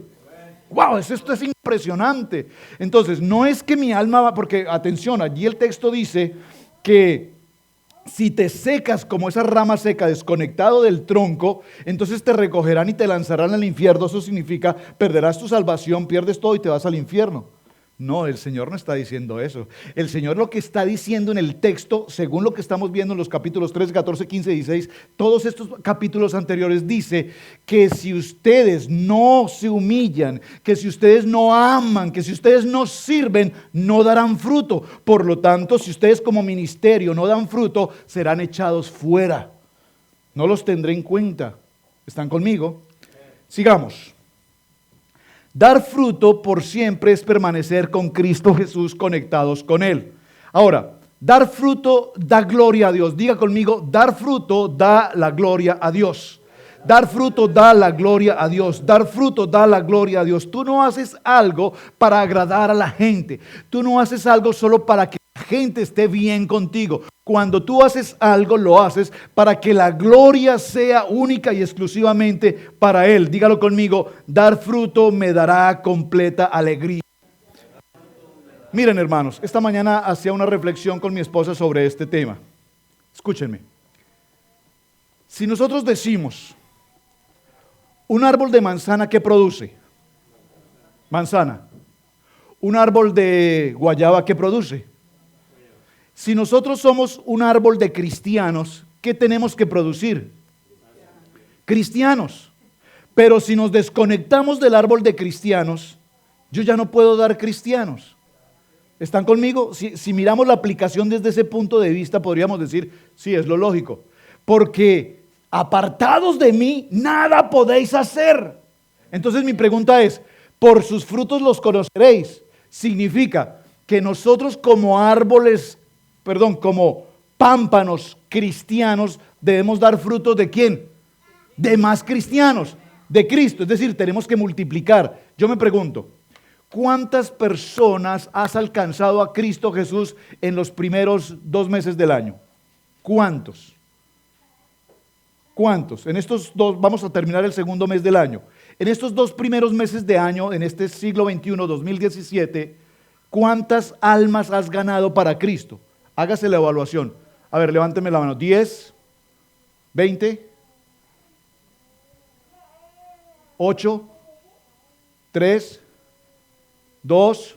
¡Wow! Esto es impresionante. Entonces, no es que mi alma va, porque atención, allí el texto dice que si te secas como esa rama seca, desconectado del tronco, entonces te recogerán y te lanzarán al infierno. Eso significa, perderás tu salvación, pierdes todo y te vas al infierno. No, el Señor no está diciendo eso. El Señor lo que está diciendo en el texto, según lo que estamos viendo en los capítulos 13, 14, 15, 16, todos estos capítulos anteriores, dice que si ustedes no se humillan, que si ustedes no aman, que si ustedes no sirven, no darán fruto. Por lo tanto, si ustedes como ministerio no dan fruto, serán echados fuera. No los tendré en cuenta. ¿Están conmigo? Sigamos. Dar fruto por siempre es permanecer con Cristo Jesús conectados con Él. Ahora, dar fruto da gloria a Dios. Diga conmigo, dar fruto da la gloria a Dios. Dar fruto da la gloria a Dios. Dar fruto da la gloria a Dios. Tú no haces algo para agradar a la gente. Tú no haces algo solo para que la gente esté bien contigo. Cuando tú haces algo, lo haces para que la gloria sea única y exclusivamente para Él. Dígalo conmigo, dar fruto me dará completa alegría. Miren, hermanos, esta mañana hacía una reflexión con mi esposa sobre este tema. Escúchenme. Si nosotros decimos, un árbol de manzana, ¿qué produce? Manzana. Un árbol de guayaba, ¿qué produce? Si nosotros somos un árbol de cristianos, ¿qué tenemos que producir? Cristianos. Pero si nos desconectamos del árbol de cristianos, yo ya no puedo dar cristianos. ¿Están conmigo? Si miramos la aplicación desde ese punto de vista, podríamos decir, sí, es lo lógico. Porque apartados de mí, nada podéis hacer. Entonces mi pregunta es, por sus frutos los conoceréis. Significa que nosotros como como pámpanos cristianos, debemos dar frutos ¿de quién? De más cristianos, de Cristo. Es decir, tenemos que multiplicar. Yo me pregunto, ¿cuántas personas has alcanzado a Cristo Jesús en los primeros 2 meses del año? ¿Cuántos? ¿Cuántos? En estos dos, vamos a terminar el segundo mes del año. En estos 2 primeros meses de año, en este siglo XXI, 2017, ¿cuántas almas has ganado para Cristo? Hágase la evaluación. A ver, levánteme la mano. 10, 20, 8, 3, 2,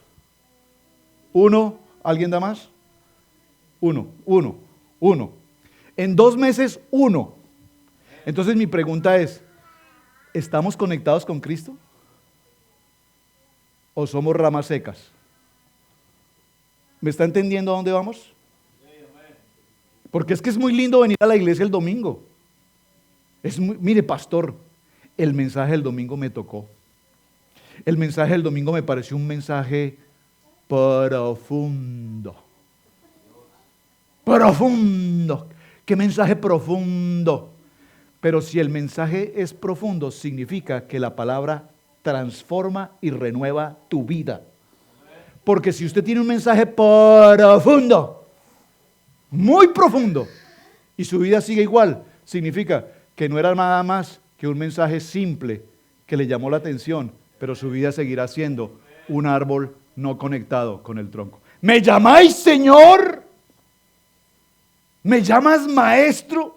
1. ¿Alguien da más? 1. En 2 meses, 1. Entonces mi pregunta es, ¿estamos conectados con Cristo? ¿O somos ramas secas? ¿Me está entendiendo a dónde vamos? Porque es que es muy lindo venir a la iglesia el domingo. Mire, pastor, el mensaje del domingo me tocó. El mensaje del domingo me pareció un mensaje profundo. Profundo. ¿Qué mensaje profundo? Pero si el mensaje es profundo, significa que la palabra transforma y renueva tu vida. Porque si usted tiene un mensaje profundo, muy profundo, y su vida sigue igual, significa que no era nada más que un mensaje simple que le llamó la atención, pero su vida seguirá siendo un árbol no conectado con el tronco. ¿Me llamáis Señor? ¿Me llamas Maestro?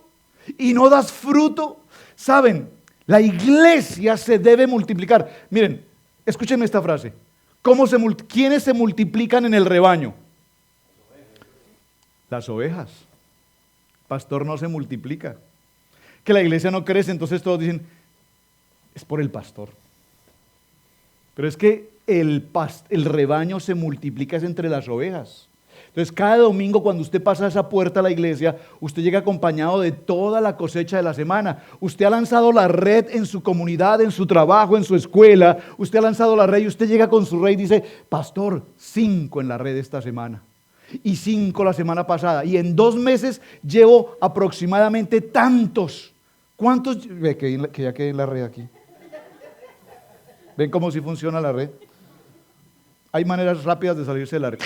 ¿Y no das fruto? Saben, la iglesia se debe multiplicar. Miren, escúchenme esta frase. ¿Quiénes se multiplican en el rebaño? Las ovejas. Pastor no se multiplica. Que la iglesia no crece, entonces todos dicen, es por el pastor. Pero es que el rebaño se multiplica es entre las ovejas. Entonces cada domingo cuando usted pasa esa puerta a la iglesia, usted llega acompañado de toda la cosecha de la semana. Usted ha lanzado la red en su comunidad, en su trabajo, en su escuela. Usted ha lanzado la red y usted llega con su red y dice, pastor, 5 en la red esta semana. Y 5 la semana pasada. Y en 2 meses llevo aproximadamente tantos. ¿Cuántos? Ve que ya quedé en la red aquí. ¿Ven cómo sí funciona la red? Hay maneras rápidas de salirse de la red.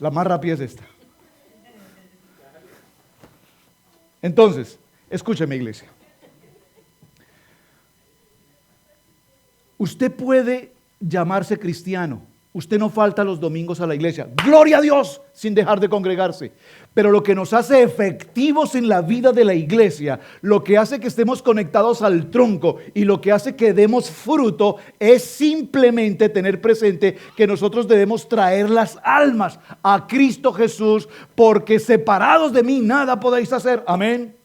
La más rápida es esta. Entonces, escúcheme, iglesia. Usted puede llamarse cristiano. Usted no falta los domingos a la iglesia. ¡Gloria a Dios! Sin dejar de congregarse. Pero lo que nos hace efectivos en la vida de la iglesia, lo que hace que estemos conectados al tronco y lo que hace que demos fruto es simplemente tener presente que nosotros debemos traer las almas a Cristo Jesús, porque separados de mí nada podéis hacer. Amén.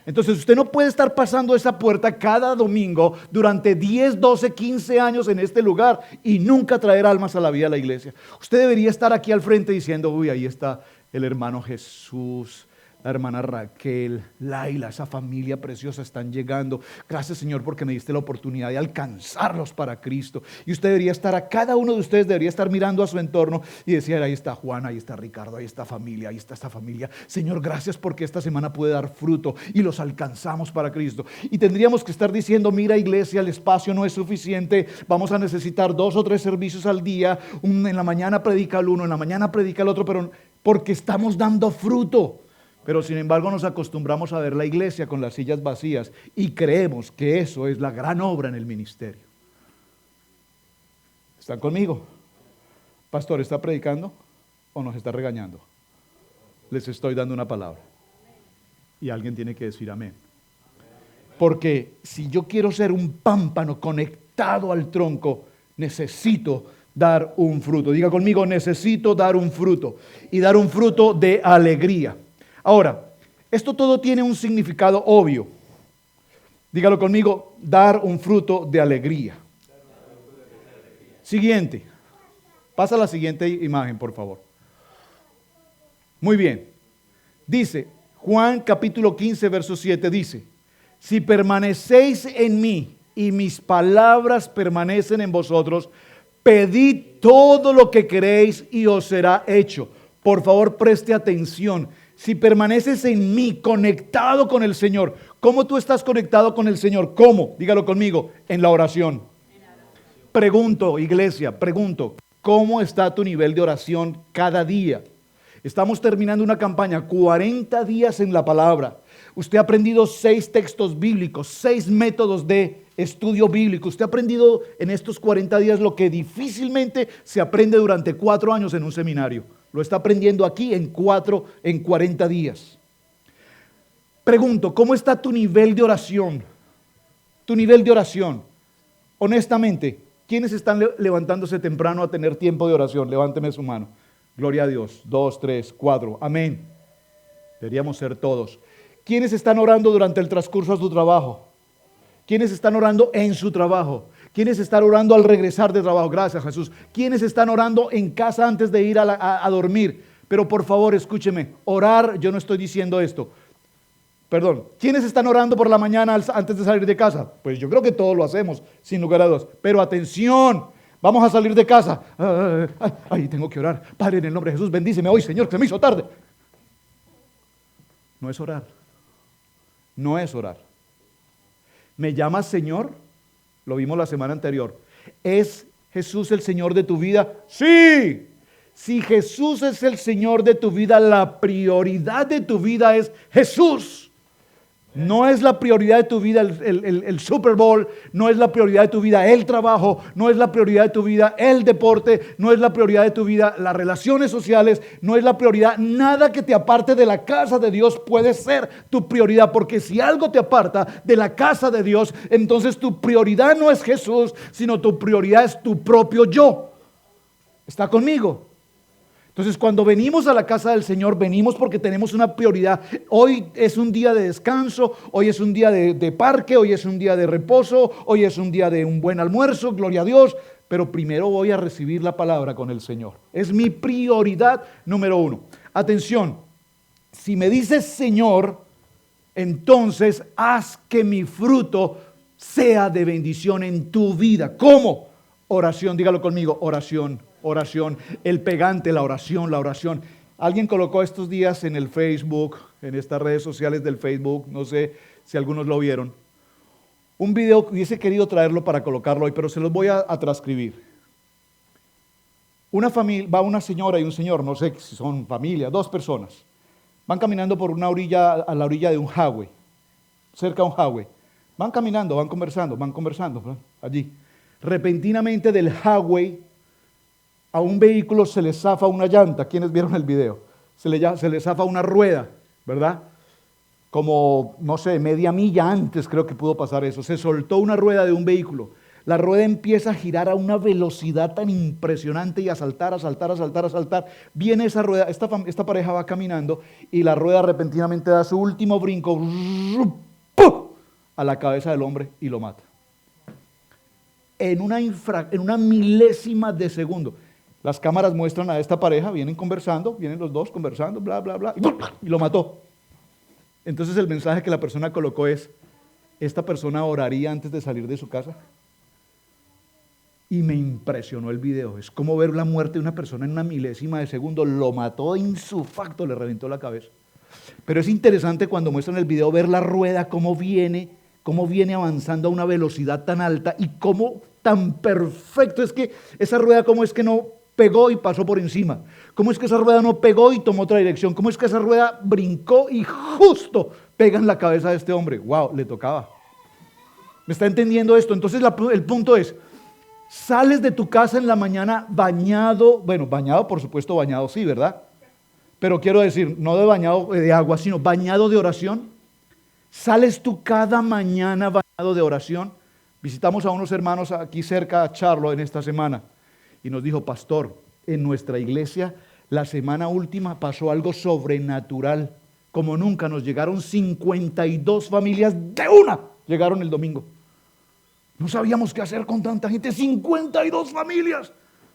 Entonces usted no puede estar pasando esa puerta cada domingo durante 10, 12, 15 años en este lugar y nunca traer almas a la vida de la iglesia. Usted debería estar aquí al frente diciendo, uy, ahí está el hermano Jesús, La hermana Raquel, Laila, esa familia preciosa están llegando. Gracias, Señor, porque me diste la oportunidad de alcanzarlos para Cristo. Y usted debería estar, a cada uno de ustedes debería estar mirando a su entorno y decir, ahí está Juan, ahí está Ricardo, ahí está familia, ahí está esta familia. Señor, gracias porque esta semana puede dar fruto y los alcanzamos para Cristo. Y tendríamos que estar diciendo, mira, iglesia, el espacio no es suficiente, vamos a necesitar 2 o 3 servicios al día. En la mañana predica el uno, en la mañana predica el otro, pero porque estamos dando fruto. Pero sin embargo nos acostumbramos a ver la iglesia con las sillas vacías y creemos que eso es la gran obra en el ministerio. ¿Están conmigo? Pastor, ¿está predicando o nos está regañando? Les estoy dando una palabra. Y alguien tiene que decir amén. Porque si yo quiero ser un pámpano conectado al tronco, necesito dar un fruto. Diga conmigo, necesito dar un fruto. Y dar un fruto de alegría. Ahora, esto todo tiene un significado obvio. Dígalo conmigo, dar un fruto de alegría. Siguiente. Pasa a la siguiente imagen, por favor. Muy bien. Dice, Juan capítulo 15, verso 7, dice, si permanecéis en mí y mis palabras permanecen en vosotros, pedid todo lo que queréis y os será hecho. Por favor, preste atención. Si permaneces en mí, conectado con el Señor. ¿Cómo tú estás conectado con el Señor? ¿Cómo? Dígalo conmigo, en la oración. Pregunto, iglesia, pregunto, ¿cómo está tu nivel de oración cada día? Estamos terminando una campaña, 40 días en la palabra. Usted ha aprendido 6 textos bíblicos, 6 métodos de estudio bíblico. Usted ha aprendido en estos 40 días lo que difícilmente se aprende durante 4 años en un seminario. Lo está aprendiendo aquí en 40 días. Pregunto, ¿cómo está tu nivel de oración? Tu nivel de oración. Honestamente, ¿quiénes están levantándose temprano a tener tiempo de oración? Levánteme su mano. Gloria a Dios. 2, 3, 4. Amén. Deberíamos ser todos. ¿Quiénes están orando durante el transcurso de su trabajo? ¿Quiénes están orando en su trabajo? ¿Quiénes están orando al regresar de trabajo? Gracias, Jesús. ¿Quiénes están orando en casa antes de ir a dormir? Pero por favor, escúcheme, orar, yo no estoy diciendo esto. Perdón, ¿quiénes están orando por la mañana antes de salir de casa? Pues yo creo que todos lo hacemos, sin lugar a dudas. Pero atención, vamos a salir de casa. Ay, tengo que orar. Padre, en el nombre de Jesús, bendíceme hoy, Señor, que se me hizo tarde. No es orar. No es orar. ¿Me llamas Señor? Lo vimos la semana anterior. ¿Es Jesús el Señor de tu vida? ¡Sí! Si Jesús es el Señor de tu vida, la prioridad de tu vida es Jesús. No es la prioridad de tu vida el Super Bowl, no es la prioridad de tu vida el trabajo, no es la prioridad de tu vida el deporte, no es la prioridad de tu vida las relaciones sociales, no es la prioridad, nada que te aparte de la casa de Dios puede ser tu prioridad, porque si algo te aparta de la casa de Dios, entonces tu prioridad no es Jesús, sino tu prioridad es tu propio yo. ¿Está conmigo? Entonces, cuando venimos a la casa del Señor, venimos porque tenemos una prioridad. Hoy es un día de descanso, hoy es un día de parque, hoy es un día de reposo, hoy es un día de un buen almuerzo, gloria a Dios, pero primero voy a recibir la palabra con el Señor. Es mi prioridad número 1. Atención, si me dices Señor, entonces haz que mi fruto sea de bendición en tu vida. ¿Cómo? Oración, dígalo conmigo, oración. Oración, el pegante, la oración. Alguien colocó estos días en el Facebook, en estas redes sociales del Facebook, no sé si algunos lo vieron, un video que hubiese querido traerlo para colocarlo hoy, pero se los voy a transcribir. Una familia, va una señora y un señor, no sé si son familia, 2 personas, van caminando por una orilla, a la orilla de un highway, cerca de un highway. Van caminando, van conversando, ¿no? Allí. Repentinamente del highway a un vehículo se le zafa una llanta. ¿Quiénes vieron el video? Se le zafa una rueda, ¿verdad? Como, no sé, media milla antes creo que pudo pasar eso. Se soltó una rueda de un vehículo. La rueda empieza a girar a una velocidad tan impresionante y a saltar. Viene esa rueda, esta pareja va caminando y la rueda repentinamente da su último brinco ¡pum!, a la cabeza del hombre y lo mata. En una milésima de segundo. Las cámaras muestran a esta pareja, vienen los dos conversando, bla, bla, bla, y lo mató. Entonces el mensaje que la persona colocó es, ¿esta persona oraría antes de salir de su casa? Y me impresionó el video. Es como ver la muerte de una persona en una milésima de segundo. Lo mató insufacto, le reventó la cabeza. Pero es interesante cuando muestran el video ver la rueda, cómo viene avanzando a una velocidad tan alta y cómo tan perfecto es que esa rueda, cómo es que no pegó y pasó por encima. Cómo es que esa rueda no pegó y tomó otra dirección. Cómo es que esa rueda brincó y justo pega en la cabeza de este hombre. ¡Wow! Le tocaba. ¿Me está entendiendo esto? Entonces el punto es, sales de tu casa en la mañana bañado, bueno, bañado por supuesto, bañado sí, ¿verdad? Pero quiero decir, no de bañado de agua, sino bañado de oración. Sales tú cada mañana bañado de oración. Visitamos a unos hermanos aquí cerca a Charlo en esta semana y nos dijo, pastor, en nuestra iglesia la semana última pasó algo sobrenatural. Como nunca nos llegaron 52 familias de una, llegaron el domingo. No sabíamos qué hacer con tanta gente, 52 familias.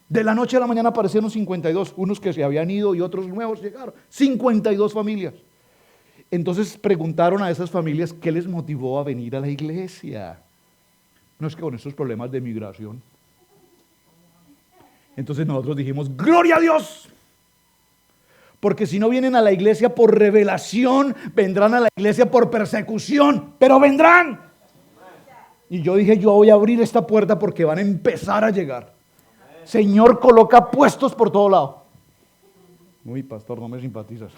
De la noche a la mañana aparecieron 52, unos que se habían ido y otros nuevos llegaron. 52 familias. Entonces preguntaron a esas familias qué les motivó a venir a la iglesia. No es que con estos problemas de migración. Entonces nosotros dijimos, ¡gloria a Dios! Porque si no vienen a la iglesia por revelación, vendrán a la iglesia por persecución, pero vendrán. Y yo dije, yo voy a abrir esta puerta porque van a empezar a llegar. Señor, coloca puestos por todo lado. Uy, pastor, no me simpatizas.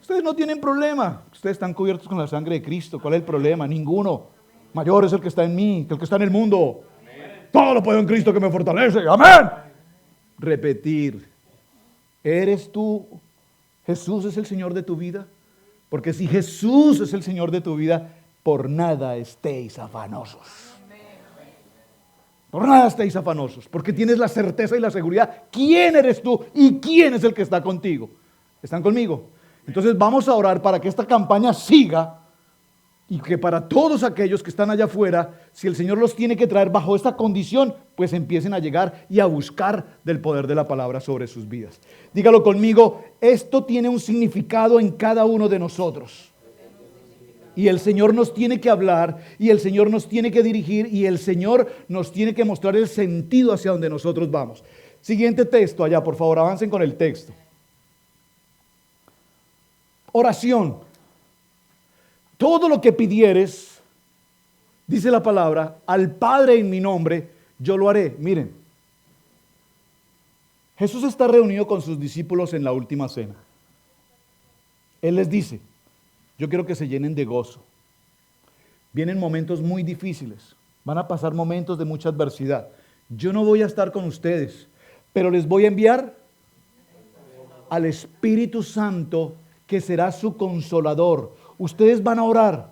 Ustedes no tienen problema. Ustedes están cubiertos con la sangre de Cristo. ¿Cuál es el problema? Ninguno. Mayor es el que está en mí que el que está en el mundo. Amén. Todo lo puedo en Cristo que me fortalece. Amén. Repetir. ¿Eres tú? ¿Jesús es el Señor de tu vida? Porque si Jesús es el Señor de tu vida, por nada estéis afanosos. Por nada estéis afanosos, porque tienes la certeza y la seguridad. ¿Quién eres tú y quién es el que está contigo? ¿Están conmigo? Entonces vamos a orar para que esta campaña siga y que para todos aquellos que están allá afuera, si el Señor los tiene que traer bajo esta condición, pues empiecen a llegar y a buscar del poder de la palabra sobre sus vidas. Dígalo conmigo, esto tiene un significado en cada uno de nosotros. Y el Señor nos tiene que hablar, y el Señor nos tiene que dirigir, y el Señor nos tiene que mostrar el sentido hacia donde nosotros vamos. Siguiente texto allá, por favor, avancen con el texto. Oración. Todo lo que pidieres, dice la palabra, al Padre en mi nombre, yo lo haré. Miren, Jesús está reunido con sus discípulos en la última cena. Él les dice, yo quiero que se llenen de gozo. Vienen momentos muy difíciles, van a pasar momentos de mucha adversidad. Yo no voy a estar con ustedes, pero les voy a enviar al Espíritu Santo, que será su consolador. Ustedes van a orar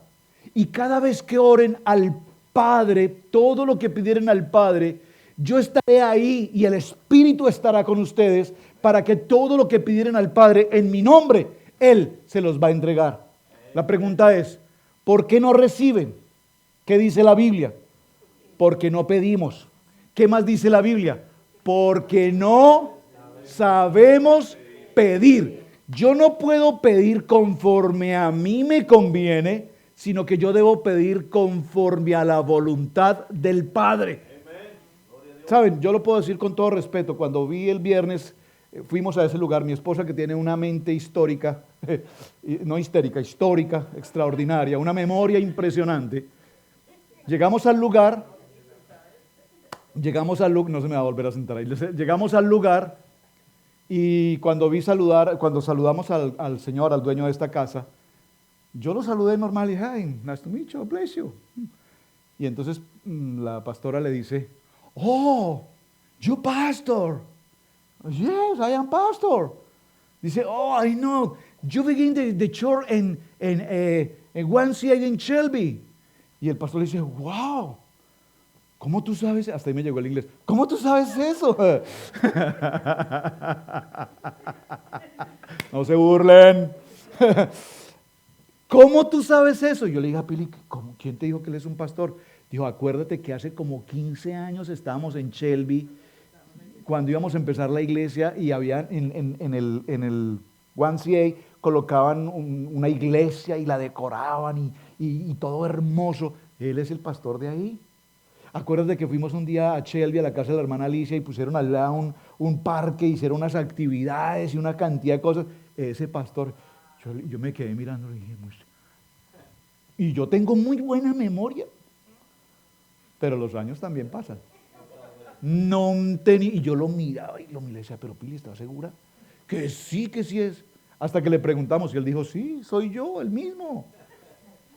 y cada vez que oren al Padre, todo lo que pidieren al Padre, yo estaré ahí y el Espíritu estará con ustedes para que todo lo que pidieren al Padre en mi nombre, Él se los va a entregar. La pregunta es, ¿por qué no reciben? ¿Qué dice la Biblia? Porque no pedimos. ¿Qué más dice la Biblia? Porque no sabemos pedir. Yo no puedo pedir conforme a mí me conviene, sino que yo debo pedir conforme a la voluntad del Padre. Saben, yo lo puedo decir con todo respeto. Cuando vi el viernes, fuimos a ese lugar, mi esposa que tiene una mente histórica, no histérica, histórica, extraordinaria, una memoria impresionante. Llegamos al lugar, no se me va a volver a sentar ahí, llegamos al lugar. Y cuando saludamos al señor, al dueño de esta casa, yo lo saludé normal y dije, hi, nice to meet you, bless you. Y entonces la pastora le dice, oh, you pastor. Yes, I am pastor. Dice, oh, I know, you begin the church in YMCA in Shelby. Y el pastor le dice, wow. ¿Cómo tú sabes? Hasta ahí me llegó el inglés. ¿Cómo tú sabes eso? No se burlen. ¿Cómo tú sabes eso? Yo le dije a Pili, ¿quién te dijo que él es un pastor? Dijo, acuérdate que hace como 15 años estábamos en Shelby, cuando íbamos a empezar la iglesia y había en el YMCA colocaban una iglesia y la decoraban y todo hermoso. Él es el pastor de ahí. Acuérdate que fuimos un día a Shelby, a la casa de la hermana Alicia, y pusieron al lado un parque, hicieron unas actividades y una cantidad de cosas. Ese pastor, yo me quedé mirando y dije, y yo tengo muy buena memoria, pero los años también pasan. No tenía, y yo lo miraba y decía, pero Pili, ¿estás segura? Que sí es. Hasta que le preguntamos y él dijo, sí, soy yo, el mismo.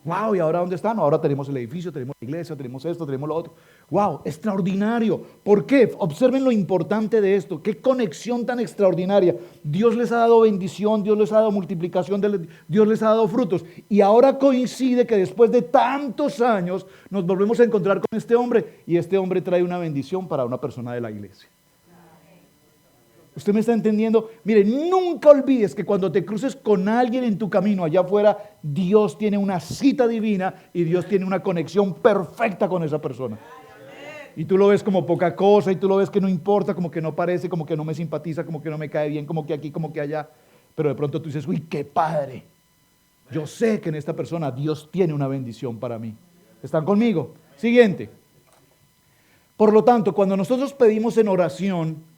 Wow, ¿y ahora dónde están? Ahora tenemos el edificio, tenemos la iglesia, tenemos esto, tenemos lo otro. Wow, extraordinario. ¿Por qué? Observen lo importante de esto. Qué conexión tan extraordinaria. Dios les ha dado bendición, Dios les ha dado multiplicación, Dios les ha dado frutos. Y ahora coincide que después de tantos años nos volvemos a encontrar con este hombre y este hombre trae una bendición para una persona de la iglesia. ¿Usted me está entendiendo? Mire, nunca olvides que cuando te cruces con alguien en tu camino allá afuera, Dios tiene una cita divina y Dios tiene una conexión perfecta con esa persona. Y tú lo ves como poca cosa y tú lo ves que no importa, como que no parece, como que no me simpatiza, como que no me cae bien, como que aquí, como que allá. Pero de pronto tú dices, uy, qué padre. Yo sé que en esta persona Dios tiene una bendición para mí. ¿Están conmigo? Siguiente. Por lo tanto, cuando nosotros pedimos en oración,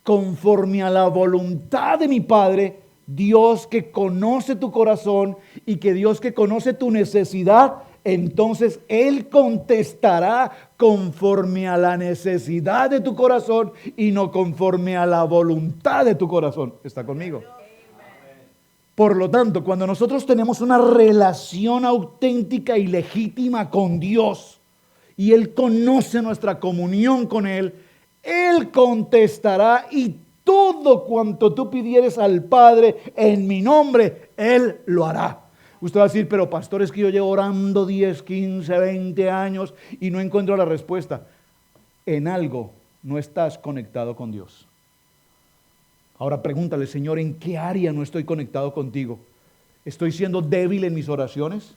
conforme a la voluntad de mi Padre, Dios que conoce tu corazón y que Dios que conoce tu necesidad, entonces Él contestará conforme a la necesidad de tu corazón y no conforme a la voluntad de tu corazón. ¿Está conmigo? Por lo tanto, cuando nosotros tenemos una relación auténtica y legítima con Dios y Él conoce nuestra comunión con Él contestará y todo cuanto tú pidieres al Padre en mi nombre, Él lo hará. Usted va a decir, pero pastor, es que yo llevo orando 10, 15, 20 años y no encuentro la respuesta. En algo no estás conectado con Dios. Ahora pregúntale, Señor, ¿en qué área no estoy conectado contigo? ¿Estoy siendo débil en mis oraciones?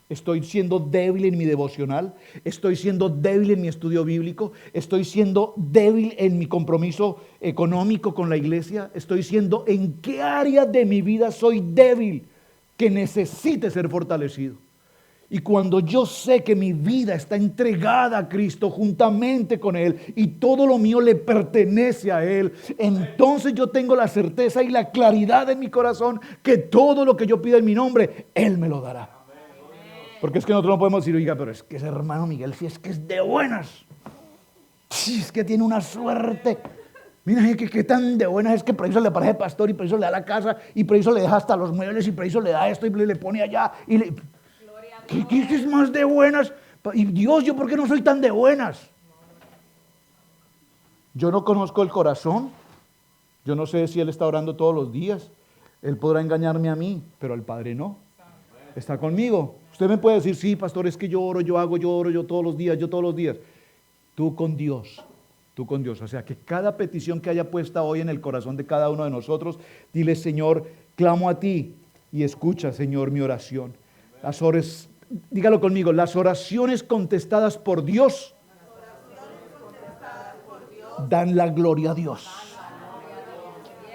¿Estoy siendo débil en mi devocional? ¿Estoy siendo débil en mi estudio bíblico? ¿Estoy siendo débil en mi compromiso económico con la iglesia? ¿En qué área de mi vida soy débil que necesite ser fortalecido? Y cuando yo sé que mi vida está entregada a Cristo juntamente con Él y todo lo mío le pertenece a Él, entonces yo tengo la certeza y la claridad en mi corazón que todo lo que yo pida en mi nombre, Él me lo dará. Porque es que nosotros no podemos decir, oiga, pero es que ese hermano Miguel sí es que es de buenas. Sí, es que tiene una suerte. Mira, que tan de buenas es que por eso le parece pastor y por eso le da la casa y por eso le deja hasta los muebles y por eso le da esto y le pone allá. ¿Qué es más de buenas? Y Dios, ¿yo por qué no soy tan de buenas? Yo no conozco el corazón. Yo no sé si Él está orando todos los días. Él podrá engañarme a mí, pero al Padre no. ¿Está conmigo? Usted me puede decir, sí, pastor, es que yo oro, yo todos los días, Tú con Dios. O sea, que cada petición que haya puesta hoy en el corazón de cada uno de nosotros, dile, Señor, clamo a ti y escucha, Señor, mi oración. Dígalo conmigo, las oraciones contestadas por Dios dan la gloria a Dios.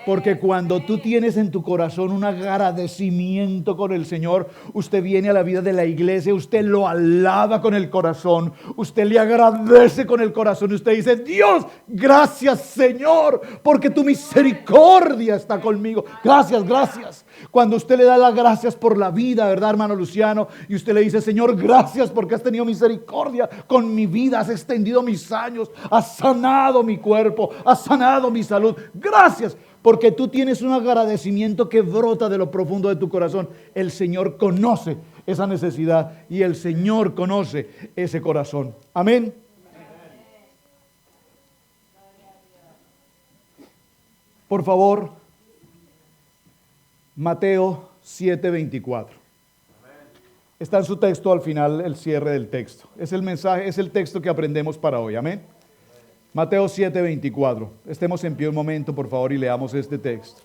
Porque cuando tú tienes en tu corazón un agradecimiento con el Señor, usted viene a la vida de la iglesia, usted lo alaba con el corazón, usted le agradece con el corazón y usted dice, Dios, gracias Señor, porque tu misericordia está conmigo. Gracias. Cuando usted le da las gracias por la vida, ¿verdad, hermano Luciano? Y usted le dice, Señor, gracias porque has tenido misericordia con mi vida, has extendido mis años, has sanado mi cuerpo, has sanado mi salud. Gracias. Porque tú tienes un agradecimiento que brota de lo profundo de tu corazón. El Señor conoce esa necesidad y el Señor conoce ese corazón. Amén. Por favor, Mateo 7:24. Está en su texto al final, el cierre del texto. Es el mensaje, es el texto que aprendemos para hoy. Amén. Mateo 7:24. Estemos en pie un momento, por favor, y leamos este texto.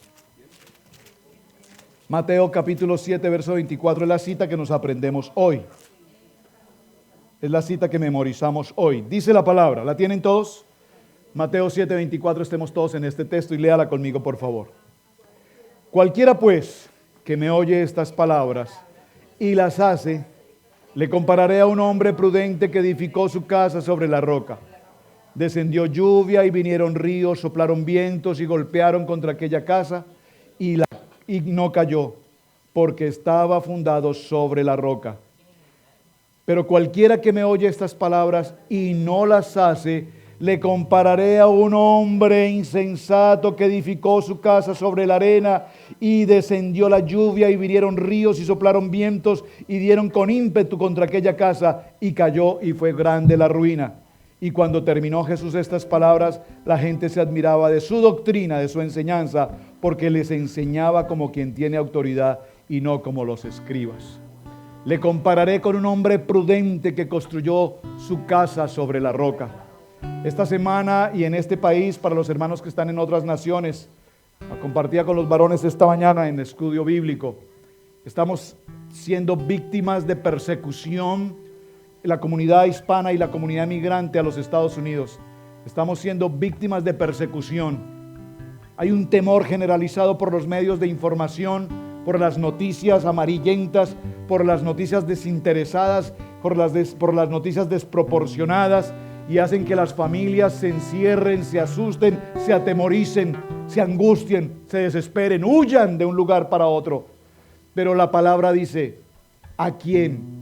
Mateo capítulo 7, verso 24 es la cita que nos aprendemos hoy. Es la cita que memorizamos hoy. Dice la palabra, ¿la tienen todos? Mateo 7:24, estemos todos en este texto y léala conmigo, por favor. Cualquiera pues que me oye estas palabras y las hace, le compararé a un hombre prudente que edificó su casa sobre la roca. Descendió lluvia y vinieron ríos, soplaron vientos y golpearon contra aquella casa y no cayó, porque estaba fundado sobre la roca. Pero cualquiera que me oye estas palabras y no las hace, le compararé a un hombre insensato que edificó su casa sobre la arena, y descendió la lluvia y vinieron ríos y soplaron vientos y dieron con ímpetu contra aquella casa y cayó y fue grande la ruina. Y cuando terminó Jesús estas palabras, la gente se admiraba de su doctrina, de su enseñanza, porque les enseñaba como quien tiene autoridad y no como los escribas. Le compararé con un hombre prudente que construyó su casa sobre la roca. Esta semana y en este país, para los hermanos que están en otras naciones, compartía con los varones esta mañana en estudio bíblico, estamos siendo víctimas de persecución, la comunidad hispana y la comunidad migrante a los Estados Unidos. Estamos siendo víctimas de persecución. Hay un temor generalizado por los medios de información, por las noticias amarillentas, por las noticias desinteresadas, por las noticias desproporcionadas, y hacen que las familias se encierren, se asusten, se atemoricen, se angustien, se desesperen, huyan de un lugar para otro. Pero la palabra dice, ¿a quién?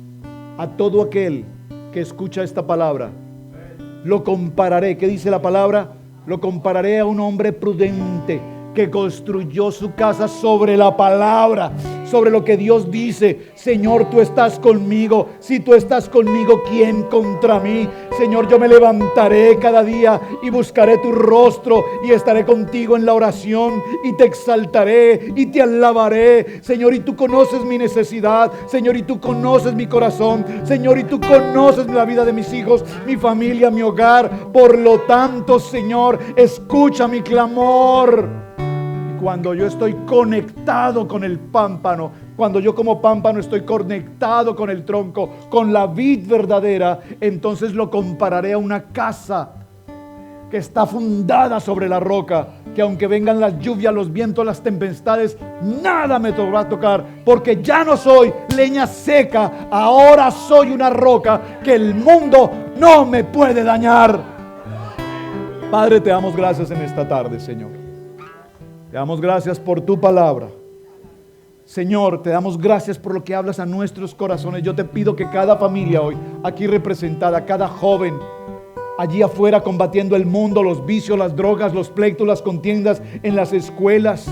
A todo aquel que escucha esta palabra, lo compararé. ¿Qué dice la palabra? Lo compararé a un hombre prudente que construyó su casa sobre la palabra, sobre lo que Dios dice. Señor, tú estás conmigo. Si tú estás conmigo, ¿quién contra mí? Señor, yo me levantaré cada día y buscaré tu rostro y estaré contigo en la oración y te exaltaré y te alabaré. Señor, y tú conoces mi necesidad. Señor, y tú conoces mi corazón. Señor, y tú conoces la vida de mis hijos, mi familia, mi hogar. Por lo tanto, Señor, escucha mi clamor. Cuando yo estoy conectado con el pámpano, cuando yo como pámpano estoy conectado con el tronco, con la vid verdadera, entonces lo compararé a una casa que está fundada sobre la roca, que aunque vengan las lluvias, los vientos, las tempestades, nada me va a tocar, porque ya no soy leña seca, ahora soy una roca que el mundo no me puede dañar. Padre, te damos gracias en esta tarde, Señor. Te damos gracias por tu palabra. Señor, te damos gracias por lo que hablas a nuestros corazones. Yo te pido que cada familia hoy, aquí representada, cada joven, allí afuera combatiendo el mundo, los vicios, las drogas, los pleitos, las contiendas en las escuelas,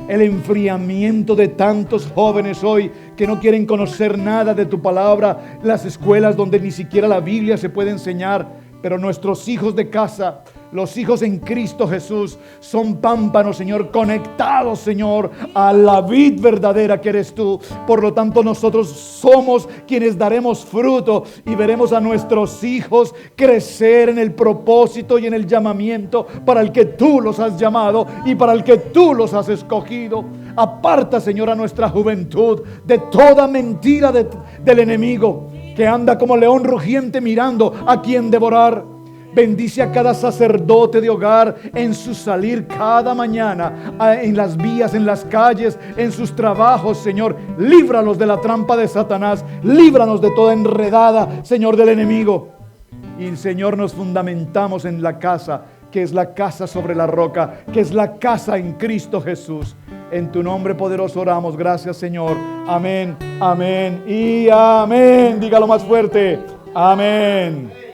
el enfriamiento de tantos jóvenes hoy que no quieren conocer nada de tu palabra, las escuelas donde ni siquiera la Biblia se puede enseñar, pero nuestros hijos de casa, los hijos en Cristo Jesús, son pámpanos, Señor, conectados, Señor, a la vid verdadera que eres tú. Por lo tanto, nosotros somos quienes daremos fruto y veremos a nuestros hijos crecer en el propósito y en el llamamiento para el que tú los has llamado y para el que tú los has escogido. Aparta, Señor, a nuestra juventud de toda mentira del enemigo, que anda como león rugiente mirando a quien devorar. Bendice a cada sacerdote de hogar en su salir cada mañana, en las vías, en las calles, en sus trabajos, Señor. Líbranos de la trampa de Satanás, líbranos de toda enredada, Señor, del enemigo. Y, Señor, nos fundamentamos en la casa, que es la casa sobre la roca, que es la casa en Cristo Jesús. En tu nombre poderoso oramos. Gracias, Señor. Amén, amén y amén. Dígalo más fuerte. Amén.